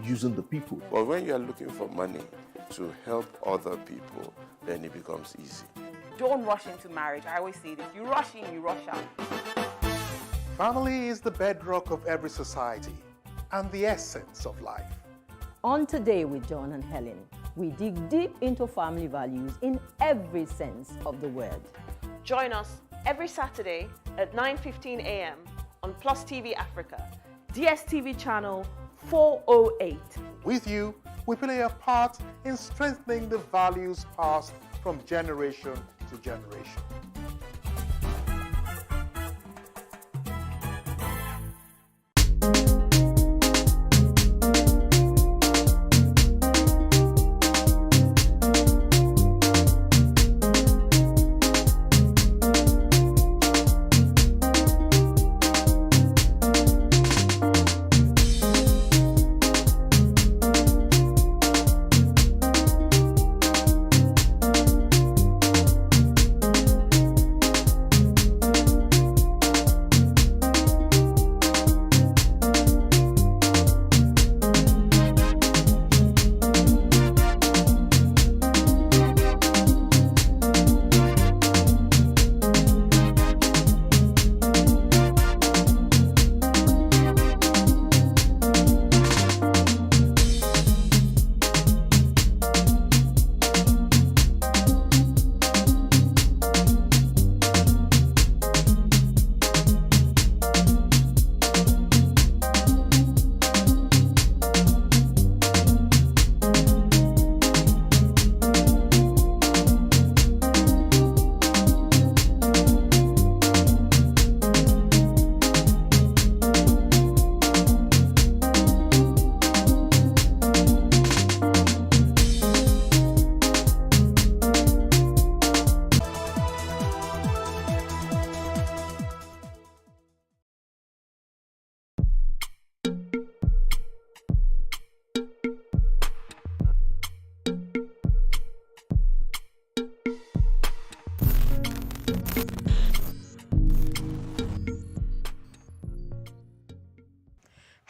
using the people. But when you are looking for money to help other people, then it becomes easy. Don't rush into marriage. I always say this. You rush in, you rush out. Family is the bedrock of every society and the essence of life. On Today with John and Helen, we dig deep into family values in every sense of the word. Join us every Saturday at 9:15 a.m. on PlusTvAfrica, DSTV channel 408. With you, we play a part in strengthening the values passed from generation to generation.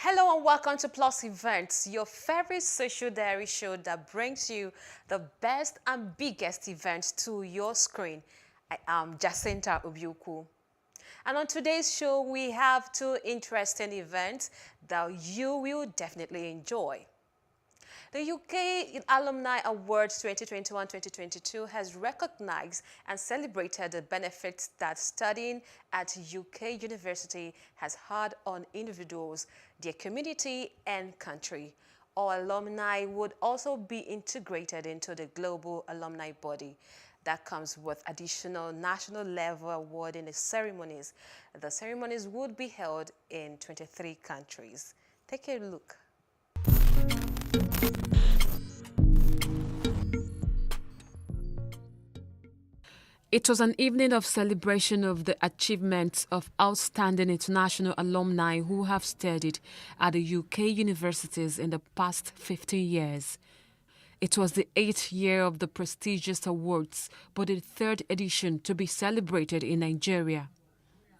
Hello and welcome to Plus Events, your favorite social diary show that brings you the best and biggest events to your screen. I am Jacinta Obiuku. And on today's show, we have two interesting events that you will definitely enjoy. The UK Alumni Awards 2021-2022 has recognized and celebrated the benefits that studying at UK University has had on individuals, their community and country. All alumni would also be integrated into the global alumni body. That comes with additional national level awarding ceremonies. The ceremonies would be held in 23 countries. Take a look. It was an evening of celebration of the achievements of outstanding international alumni who have studied at the UK universities in the past 15 years. It was the 8th year of the prestigious awards, but the 3rd edition to be celebrated in Nigeria.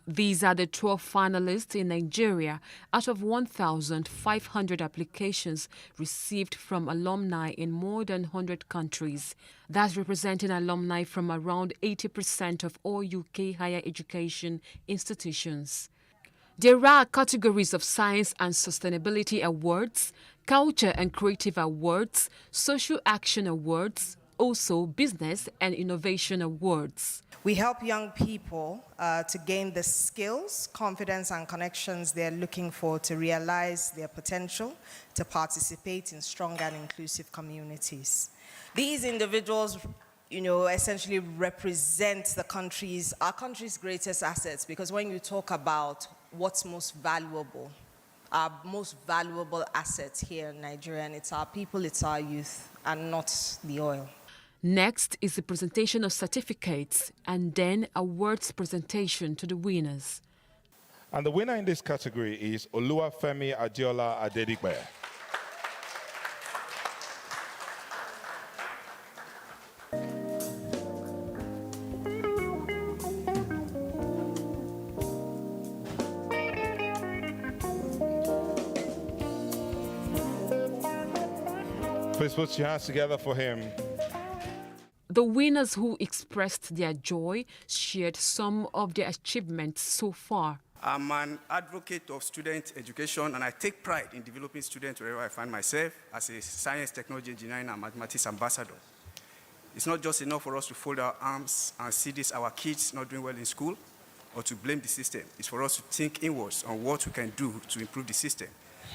These are the 12 finalists in Nigeria out of 1,500 applications received from alumni in more than 100 countries. That's representing alumni from around 80% of all UK higher education institutions. There are categories of Science and Sustainability Awards, Culture and Creative Awards, Social Action Awards, also Business and Innovation Awards. We help young people to gain the skills, confidence, and connections they're looking for to realize their potential, to participate in strong and inclusive communities. These individuals, essentially represent our country's greatest assets, because when you talk about what's most valuable, our most valuable assets here in Nigeria, and it's our people, it's our youth, and not the oil. Next is the presentation of certificates and then awards presentation to the winners. And the winner in this category is Oluwafemi Adiola Adedipe. Please put your hands together for him. The winners who expressed their joy shared some of their achievements so far. I'm an advocate of student education, and I take pride in developing students wherever I find myself as a science, technology, engineering, and mathematics ambassador. It's not just enough for us to fold our arms and see this, our kids not doing well in school, or to blame the system. It's for us to think inwards on what we can do to improve the system.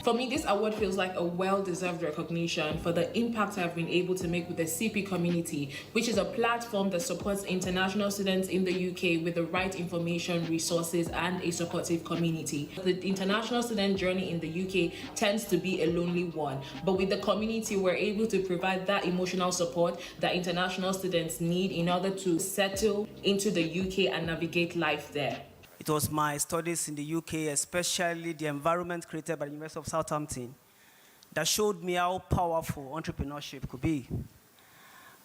For me, this award feels like a well-deserved recognition for the impact I've been able to make with the CP community, which is a platform that supports international students in the UK with the right information, resources, and a supportive community. The international student journey in the UK tends to be a lonely one, but with the community, we're able to provide that emotional support that international students need in order to settle into the UK and navigate life there. It was my studies in the UK, especially the environment created by the University of Southampton, that showed me how powerful entrepreneurship could be.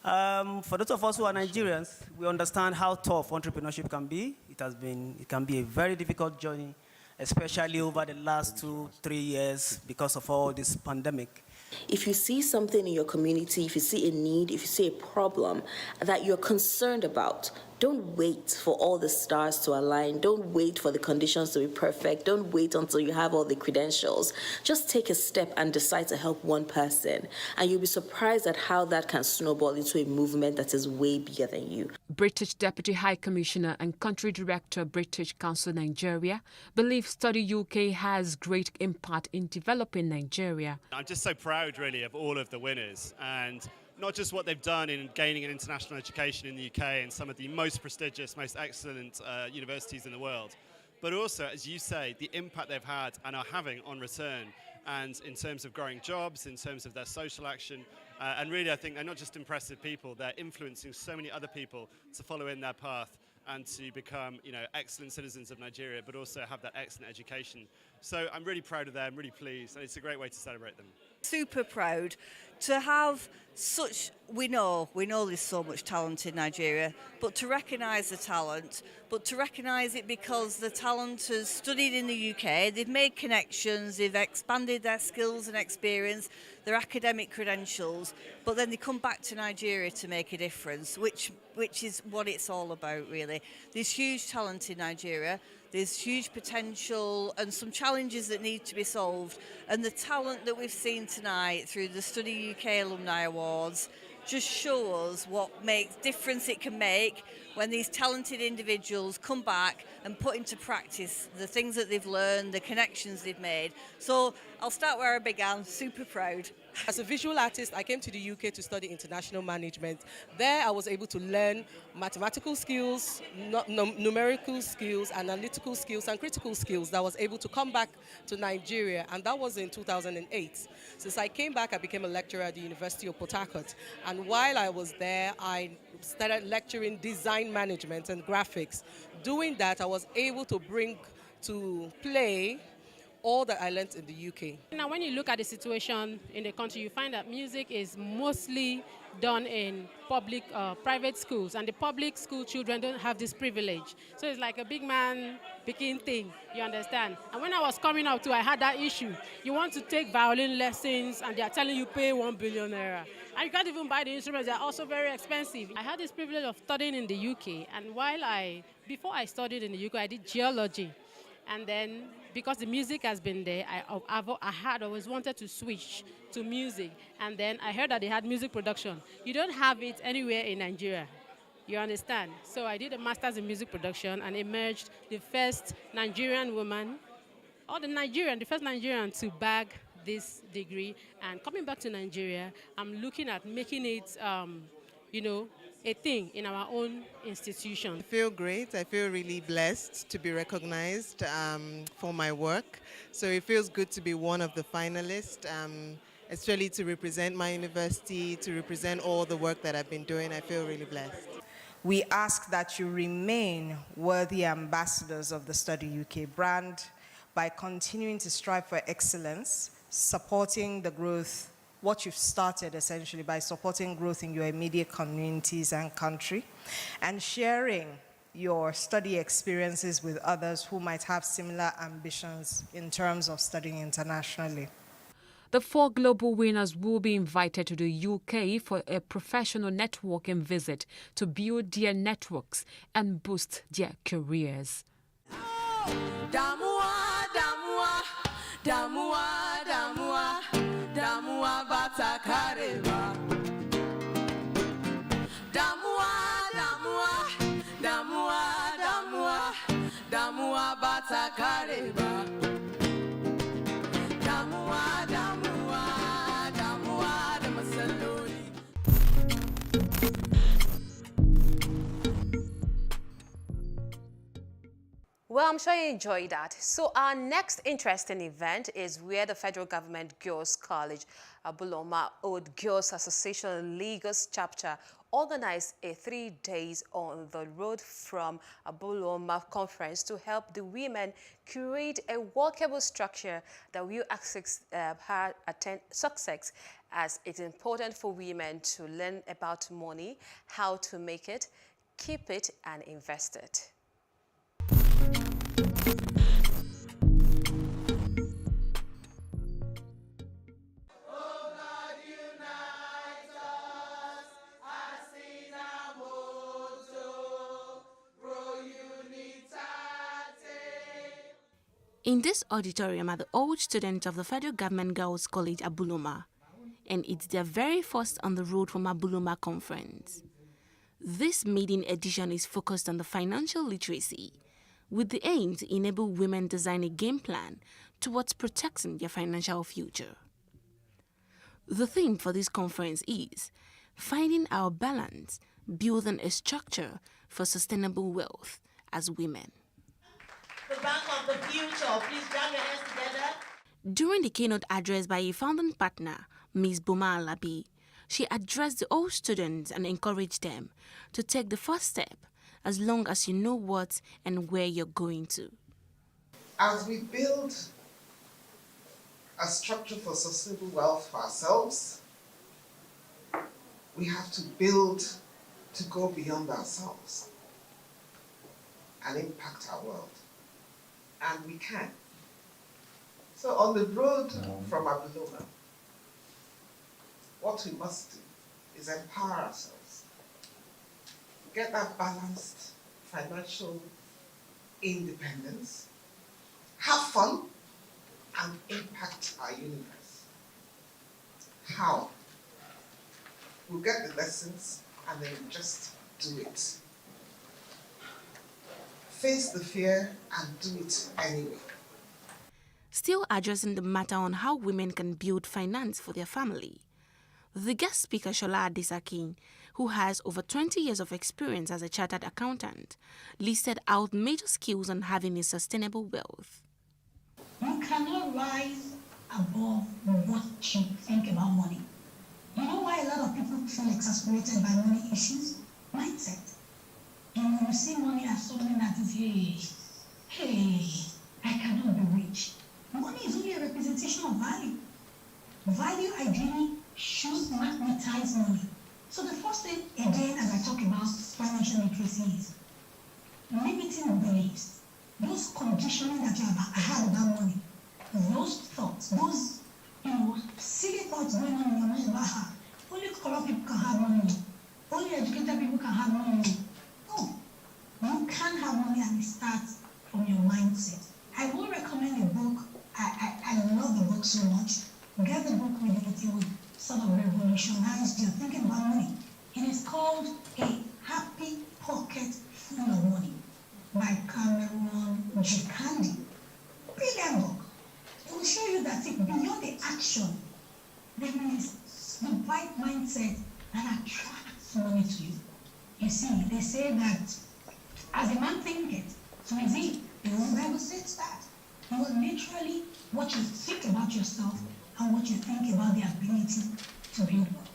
For those of us who are Nigerians, we understand how tough entrepreneurship can be. It can be a very difficult journey, especially over the last 2-3 years because of all this pandemic. If you see something in your community, if you see a need, if you see a problem that you're concerned about, don't wait for all the stars to align. Don't wait for the conditions to be perfect. Don't wait until you have all the credentials. Just take a step and decide to help one person. And you'll be surprised at how that can snowball into a movement that is way bigger than you. British Deputy High Commissioner and Country Director, British Council Nigeria, believes Study UK has great impact in developing Nigeria. I'm just so proud, really, of all of the winners, and not just what they've done in gaining an international education in the UK and some of the most prestigious, most excellent universities in the world, but also, as you say, the impact they've had and are having on return, and in terms of growing jobs, in terms of their social action. And really, I think they're not just impressive people, they're influencing so many other people to follow in their path and to become, excellent citizens of Nigeria, but also have that excellent education. So I'm really proud of them, really pleased, and it's a great way to celebrate them. Super proud to have such, we know there's so much talent in Nigeria, but to recognise the talent, but to recognise it because the talent has studied in the UK, they've made connections, they've expanded their skills and experience, their academic credentials, but then they come back to Nigeria to make a difference, which is what it's all about, really. There's huge talent in Nigeria. There's huge potential and some challenges that need to be solved. And the talent that we've seen tonight through the Study UK Alumni Awards just show us what difference it can make when these talented individuals come back and put into practice the things that they've learned, the connections they've made. So I'll start where I began, super proud. As a visual artist, I came to the UK to study international management. There I was able to learn mathematical skills, numerical skills, analytical skills, and critical skills that I was able to come back to Nigeria, and that was in 2008. Since I came back, I became a lecturer at the University of Port Harcourt, and while I was there, I started lecturing design management and graphics. Doing that, I was able to bring to play all that I learned in the UK. Now, when you look at the situation in the country, you find that music is mostly done in private schools, and the public school children don't have this privilege. So it's like a big man picking thing, you understand? And when I was coming up too, I had that issue. You want to take violin lessons, and they are telling you pay 1 billion naira. And you can't even buy the instruments, they're also very expensive. I had this privilege of studying in the UK, and before I studied in the UK, I did geology. And then, because the music has been there, I had always wanted to switch to music. And then I heard that they had music production. You don't have it anywhere in Nigeria. You understand? So I did a master's in music production and emerged the first Nigerian woman, the first Nigerian to bag this degree. And coming back to Nigeria, I'm looking at making it, a thing in our own institution. I feel great. I feel really blessed to be recognized for my work. So it feels good to be one of the finalists, especially to represent my university, to represent all the work that I've been doing. I feel really blessed. We ask that you remain worthy ambassadors of the Study UK brand by continuing to strive for excellence, supporting the growth, what you've started essentially by supporting growth in your immediate communities and country, and sharing your study experiences with others who might have similar ambitions in terms of studying internationally. The 4 global winners will be invited to the UK for a professional networking visit to build their networks and boost their careers. Damua, damua, damua, damua, damua batakareba. Damua, damua, damua, damua, damua batakareba. Damua, damua, damua, damasaloni. Well, I'm sure you enjoyed that. So our next interesting event is where the Federal Government Girls College, Abuloma Old Girls Association Lagos chapter organized a 3 days on the road from Abuloma conference to help the women create a workable structure that will attain success, as it's important for women to learn about money, how to make it, keep it, and invest it. In this auditorium are the old students of the Federal Government Girls College Abuloma, and it's their very first on the road from Abuloma conference. This maiden edition is focused on the financial literacy, with the aim to enable women design a game plan towards protecting their financial future. The theme for this conference is Finding Our Balance, Building a Structure for Sustainable Wealth as Women. The bank of the future. Please jam your hands together. During the keynote address by a founding partner, Ms. Boma Alabi, she addressed the old students and encouraged them to take the first step as long as you know what and where you're going to. As we build a structure for sustainable wealth for ourselves, we have to build to go beyond ourselves and impact our world. And we can. So on the road from Abuloma, what we must do is empower ourselves, get that balanced financial independence, have fun, and impact our universe. How? We'll get the lessons and then just do it. Face the fear and do it anyway. Still addressing the matter on how women can build finance for their family, the guest speaker Shola Adesakin, who has over 20 years of experience as a chartered accountant, listed out major skills on having a sustainable wealth. You cannot rise above what you think about money. You know why a lot of people feel exasperated by money issues? Mindset. You see money as something that is, hey, I cannot be rich. Money is only a representation of value. Value ideally should magnetize money. So the first thing, again, as I talk about financial literacy, is limiting beliefs. Those conditioning that you have had about money, those thoughts, those silly thoughts going on in your mind about how only colored people can have money, only educated people can have money. No, you can have money, and it starts from your mindset. I will recommend a book. I love the book so much. Get the book with it. It will sort of revolutionize your thinking about money. It is called A Happy Pocket Full of Money by Cameron G. Candy. Brilliant book. It will show you that beyond the action, there is the right mindset that attracts money to you. You see, they say that as a man thinketh, so is he. The Bible says that. You are literally what you think about yourself and what you think about the ability to build wealth.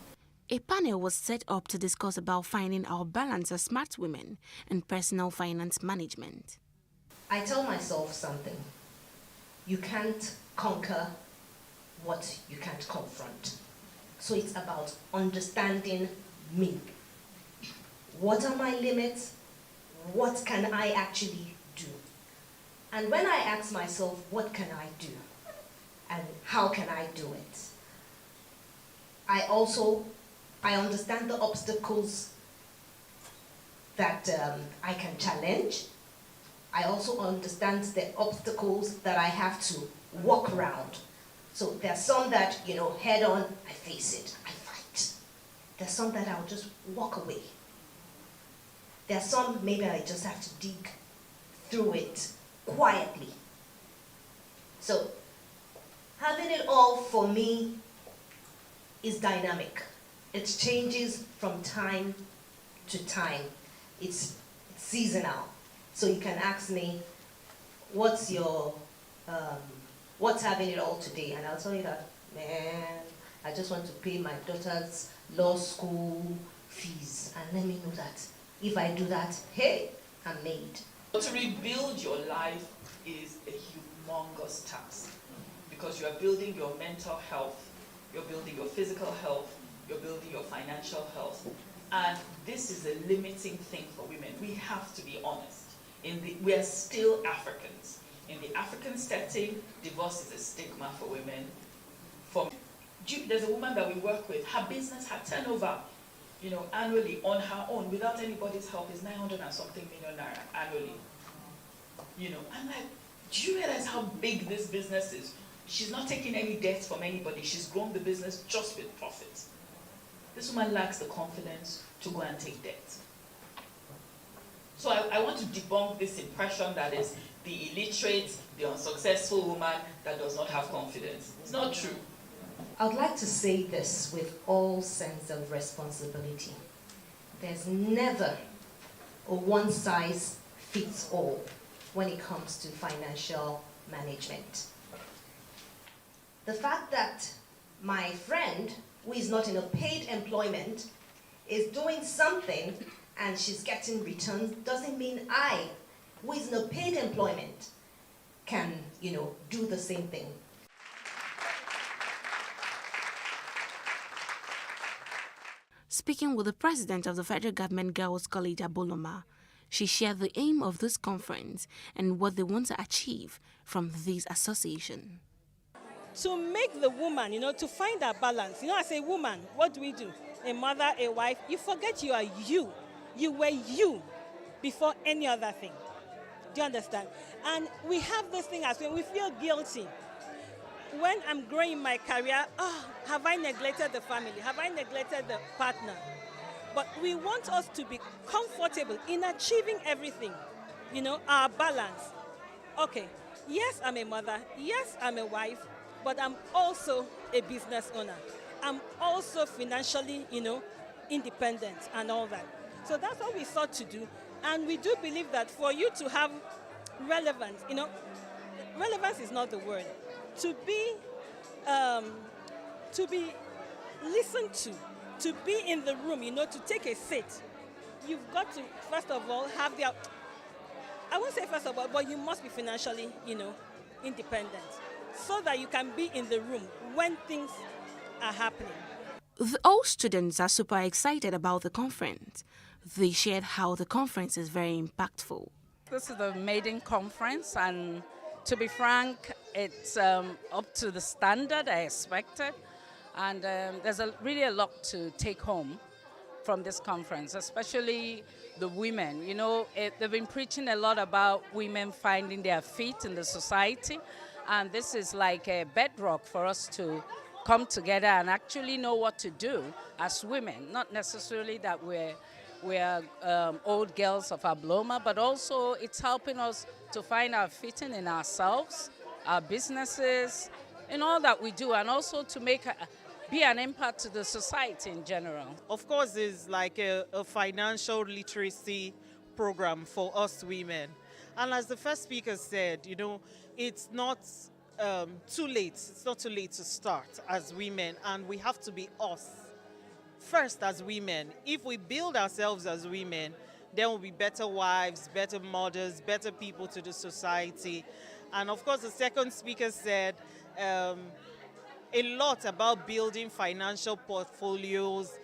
A panel was set up to discuss about finding our balance as smart women and personal finance management. I tell myself something. You can't conquer what you can't confront. So it's about understanding me. What are my limits? What can I actually do? And when I ask myself, what can I do? and how can I do it? I understand the obstacles that I can challenge. I also understand the obstacles that I have to walk around. So there's some that, head on, I face it, I fight. There's some that I'll just walk away. There's some maybe I just have to dig through it quietly. So having it all for me is dynamic. It changes from time to time. It's seasonal. So you can ask me, what's having it all today? And I'll tell you that, man, I just want to pay my daughter's law school fees. And let me know that if I do that, hey, I'm made. To rebuild your life is a humongous task because you are building your mental health, you're building your physical health, you're building your financial health. And this is a limiting thing for women. We have to be honest. We are still Africans. In the African setting, divorce is a stigma for women. There's a woman that we work with, her business, her turnover, annually on her own, without anybody's help, is 900 and something million naira annually. I'm like, do you realize how big this business is? She's not taking any debt from anybody. She's grown the business just with profit. This woman lacks the confidence to go and take debt. So I want to debunk this impression that is the illiterate, the unsuccessful woman that does not have confidence. It's not true. I would like to say this with all sense of responsibility. There's never a one-size-fits-all when it comes to financial management. The fact that my friend, who is not in a paid employment, is doing something and she's getting returns doesn't mean I, who is in a paid employment, can, do the same thing. Speaking with the president of the Federal Government Girls College Abuloma, she shared the aim of this conference and what they want to achieve from this association. To make the woman, to find that balance. As a woman, what do? A mother, a wife, you forget you are you. You were you before any other thing. Do you understand? And we have this thing as when we feel guilty. When I'm growing in my career, have I neglected the family? Have I neglected the partner? But we want us to be comfortable in achieving everything, our balance. Okay, yes, I'm a mother. Yes, I'm a wife. But I'm also a business owner. I'm also financially, independent and all that. So that's what we sought to do. And we do believe that for you to have relevance, relevance is not the word. To be listened to be in the room, to take a seat, you've got to, first of all, have I won't say first of all, but you must be financially, independent, so that you can be in the room when things are happening. All students are super excited about the conference. They shared how the conference is very impactful. This is the maiden conference, and to be frank, it's up to the standard I expected. And there's really a lot to take home from this conference, especially the women. They've been preaching a lot about women finding their feet in the society. And this is like a bedrock for us to come together and actually know what to do as women. Not necessarily that we're old girls of Abuloma, but also it's helping us to find our fitting in ourselves, our businesses, in all that we do, and also to be an impact to the society in general. Of course, it's like a financial literacy program for us women. And as the first speaker said, it's not too late. It's not too late to start as women, and we have to be us first as women. If we build ourselves as women, then we'll be better wives, better mothers, better people to the society. And of course, the second speaker said a lot about building financial portfolios,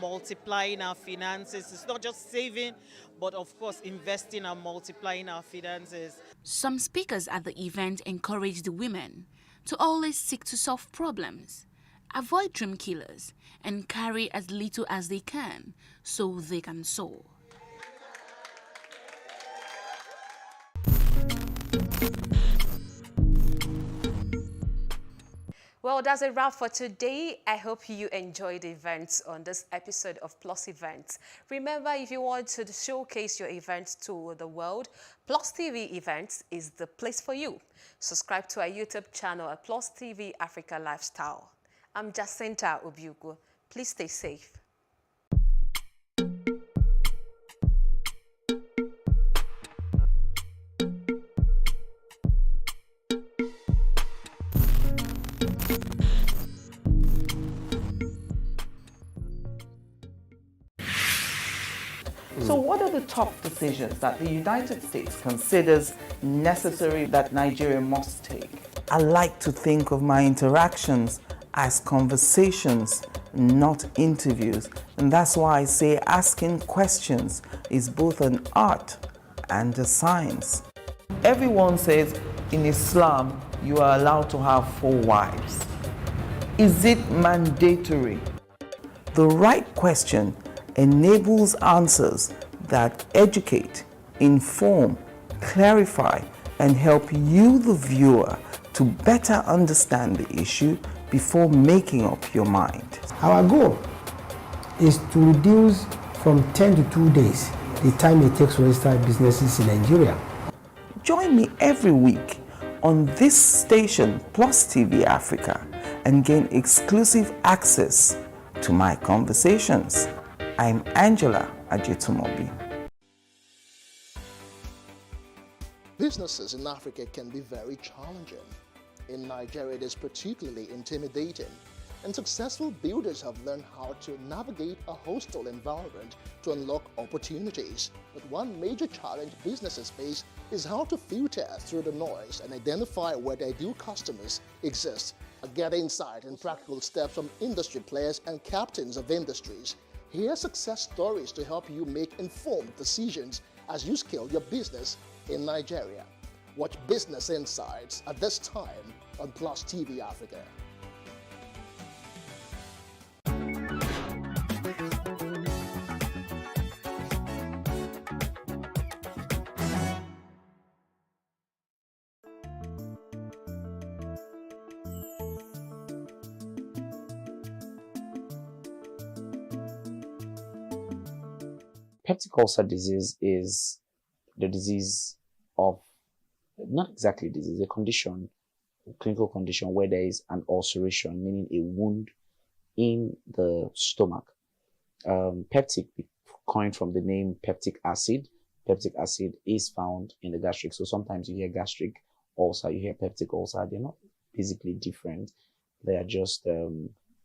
multiplying our finances. It's not just saving, but of course, investing and multiplying our finances. Some speakers at the event encouraged the women to always seek to solve problems, avoid dream killers, and carry as little as they can so they can soar. Well, that's a wrap for today. I hope you enjoyed the events on this episode of Plus Events. Remember, if you want to showcase your events to the world, Plus TV Events is the place for you. Subscribe to our YouTube channel at PlusTvAfrica Lifestyle. I'm Jacinta Obiugu. Please stay safe. So what are the top decisions that the United States considers necessary that Nigeria must take? I like to think of my interactions as conversations, not interviews. And that's why I say asking questions is both an art and a science. Everyone says in Islam you are allowed to have 4 wives. Is it mandatory? The right question enables answers that educate, inform, clarify, and help you, the viewer, to better understand the issue before making up your mind. Our goal is to reduce from 10 to 2 days the time it takes to register businesses in Nigeria. Join me every week on this station, Plus TV Africa, and gain exclusive access to my conversations. I'm Angela Ajetumobi. Businesses in Africa can be very challenging. In Nigeria, it is particularly intimidating, and successful builders have learned how to navigate a hostile environment to unlock opportunities. But one major challenge businesses face is how to filter through the noise and identify where their ideal customers exist. Get insight and practical steps from industry players and captains of industries. Hear success stories to help you make informed decisions as you scale your business in Nigeria. Watch Business Insights at this time on Plus TV Africa. Peptic ulcer disease is the disease of, not exactly disease, a condition, a clinical condition where there is an ulceration, meaning a wound in the stomach. Peptic, coined from the name peptic acid. Peptic acid is found in the gastric. So sometimes you hear gastric ulcer, you hear peptic ulcer. They're not physically different. They are just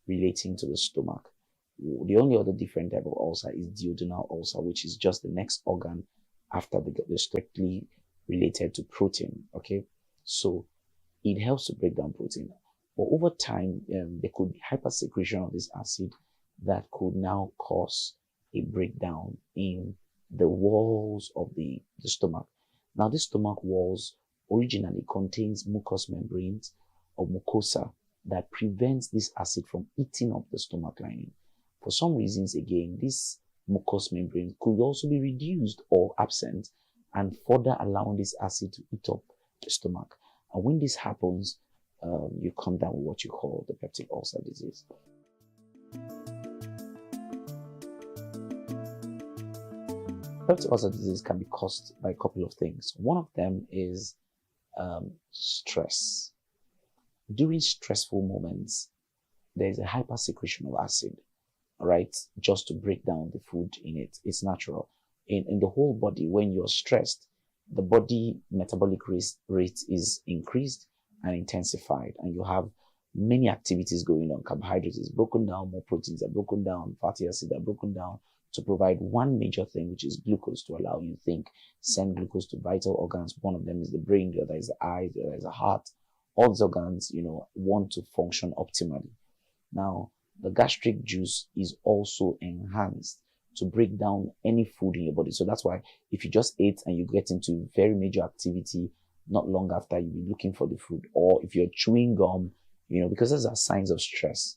relating to the stomach. The only other different type of ulcer is duodenal ulcer, which is just the next organ after the strictly related to protein. Okay, so it helps to break down protein. But over time, there could be hypersecretion of this acid that could now cause a breakdown in the walls of the stomach. Now, the stomach walls originally contains mucous membranes or mucosa that prevents this acid from eating up the stomach lining. For some reasons, again, this mucous membrane could also be reduced or absent and further allowing this acid to eat up the stomach. And when this happens, you come down with what you call the peptic ulcer disease. Peptic ulcer disease can be caused by a couple of things. One of them is stress. During stressful moments, there is a hypersecretion of acid, right? Just to break down the food in it. It's natural. In the whole body, when you're stressed, the body metabolic rate is increased and intensified, and you have many activities going on. Carbohydrates is broken down, more proteins are broken down, fatty acids are broken down to provide one major thing, which is glucose, to allow you to think, send glucose to vital organs. One of them is the brain, the other is the eye, the other is the heart. All these organs, want to function optimally. Now, the gastric juice is also enhanced to break down any food in your body. So that's why if you just ate and you get into very major activity not long after you'll be looking for the food. Or if you're chewing gum, because those are signs of stress.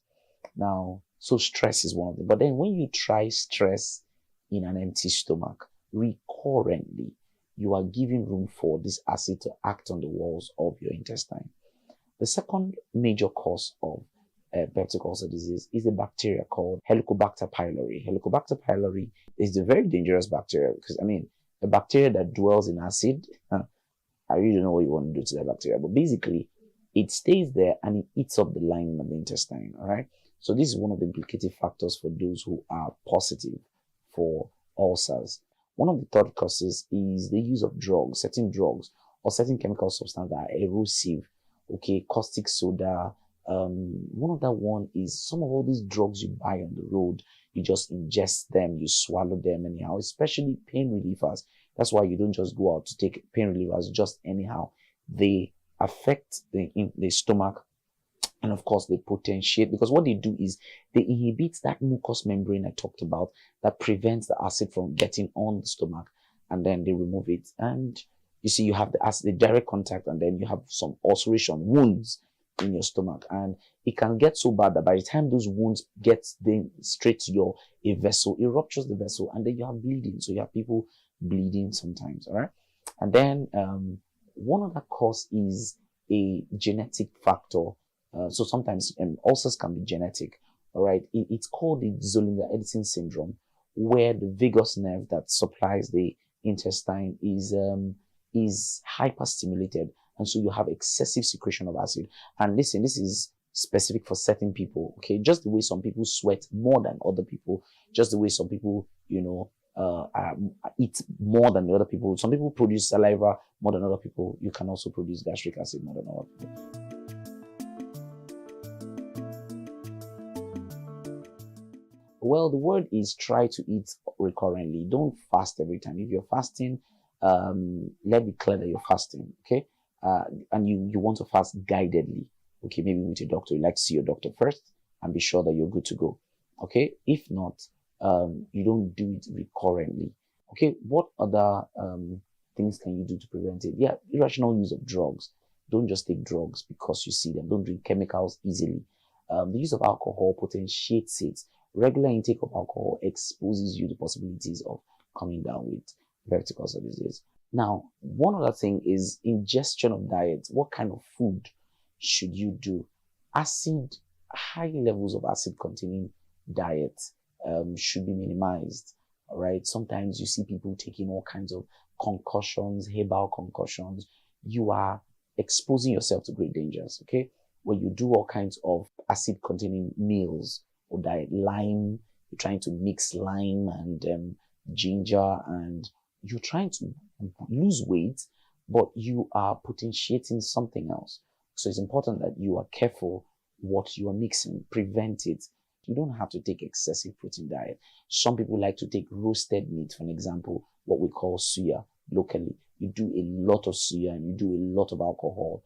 Now, so stress is one of them. But then when you try stress in an empty stomach recurrently, you are giving room for this acid to act on the walls of your intestine. The second major cause of peptic ulcer disease is a bacteria called Helicobacter pylori. Helicobacter pylori is a very dangerous bacteria because, a bacteria that dwells in acid, I really don't know what you want to do to that bacteria, but basically, it stays there and it eats up the lining of the intestine, all right? So this is one of the implicative factors for those who are positive for ulcers. One of the third causes is the use of drugs, certain drugs, or certain chemical substances that are erosive, okay, caustic soda. One of that one is some of all these drugs you buy on the road, you just ingest them, you swallow them anyhow, especially pain relievers. That's why you don't just go out to take pain relievers just anyhow. They affect the stomach, and of course they potentiate, because what they do is they inhibit that mucous membrane I talked about that prevents the acid from getting on the stomach, and then they remove it. And you see, you have the acid, the direct contact, and then you have some ulceration, wounds in your stomach, and it can get so bad that by the time those wounds get then straight to a vessel, it ruptures the vessel, and then you have bleeding. So you have people bleeding sometimes, all right? And then one other cause is a genetic factor. So sometimes ulcers can be genetic, all right? It's called the Zollinger-Ellison syndrome, where the vagus nerve that supplies the intestine is hyperstimulated, and so you have excessive secretion of acid. And listen, this is specific for certain people, okay? Just the way some people sweat more than other people, just the way some people, eat more than the other people. Some people produce saliva more than other people. You can also produce gastric acid more than other people. Well, the word is try to eat recurrently. Don't fast every time. If you're fasting, let me clear that you're fasting, okay? And you want to fast guidedly, okay? Maybe with your doctor. You like to see your doctor first and be sure that you're good to go, okay? If not, you don't do it recurrently, okay? What other things can you do to prevent it? Yeah, irrational use of drugs. Don't just take drugs because you see them. Don't drink chemicals easily. The use of alcohol potentiates it. Regular intake of alcohol exposes you to possibilities of coming down with peptic ulcer disease. Now, one other thing is ingestion of diet. What kind of food should you do? High levels of acid-containing diet should be minimized. All right. Sometimes you see people taking all kinds of concussions, herbal concussions. You are exposing yourself to great dangers. Okay. When you do all kinds of acid-containing meals or diet, lime, you're trying to mix lime and ginger, and you're trying to lose weight, but you are potentiating something else. So it's important that you are careful what you are mixing, prevent it. You don't have to take excessive protein diet. Some people like to take roasted meat, for example, what we call suya locally. You do a lot of suya and you do a lot of alcohol.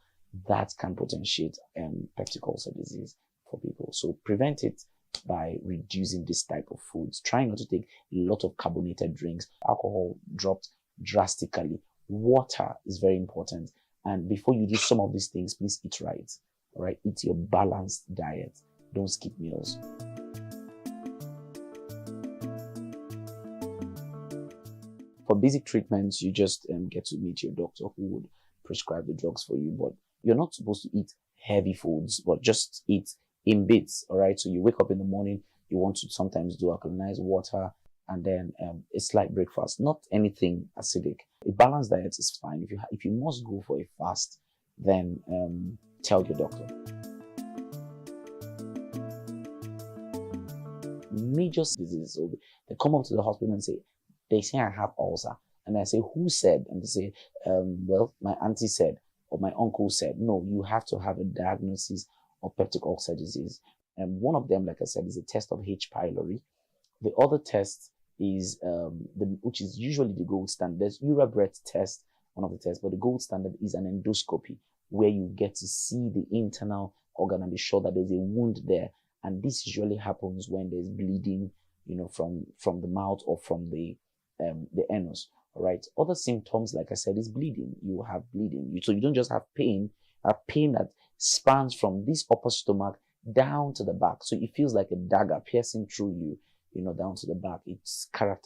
That can potentiate peptic ulcer disease for people. So prevent it by reducing this type of foods. Try not to take a lot of carbonated drinks. Alcohol dropped drastically. Water is very important. And before you do some of these things, please eat right. All right, eat your balanced diet. Don't skip meals. For basic treatments, you just get to meet your doctor who would prescribe the drugs for you. But you're not supposed to eat heavy foods, but just eat in bits. All right. So you wake up in the morning, you want to sometimes do alkalinized water and then a slight breakfast. Not anything acidic. A balanced diet is fine. If you must go for a fast, then tell your doctor. Major diseases. So they come up to the hospital and say, they say I have ulcer. And I say, who said? And they say, well, my auntie said, or my uncle said. No, you have to have a diagnosis of peptic ulcer disease. And one of them, like I said, is a test of H. pylori. The other test is, which is usually the gold standard. There's urine-breath test, one of the tests, but the gold standard is an endoscopy, where you get to see the internal organ and be sure that there's a wound there. And this usually happens when there's bleeding, from the mouth or from the anus. All right. Other symptoms, like I said, is bleeding. You have bleeding. So you don't just have pain, a pain that spans from this upper stomach down to the back. So it feels like a dagger piercing through you, down to the back. It's characteristic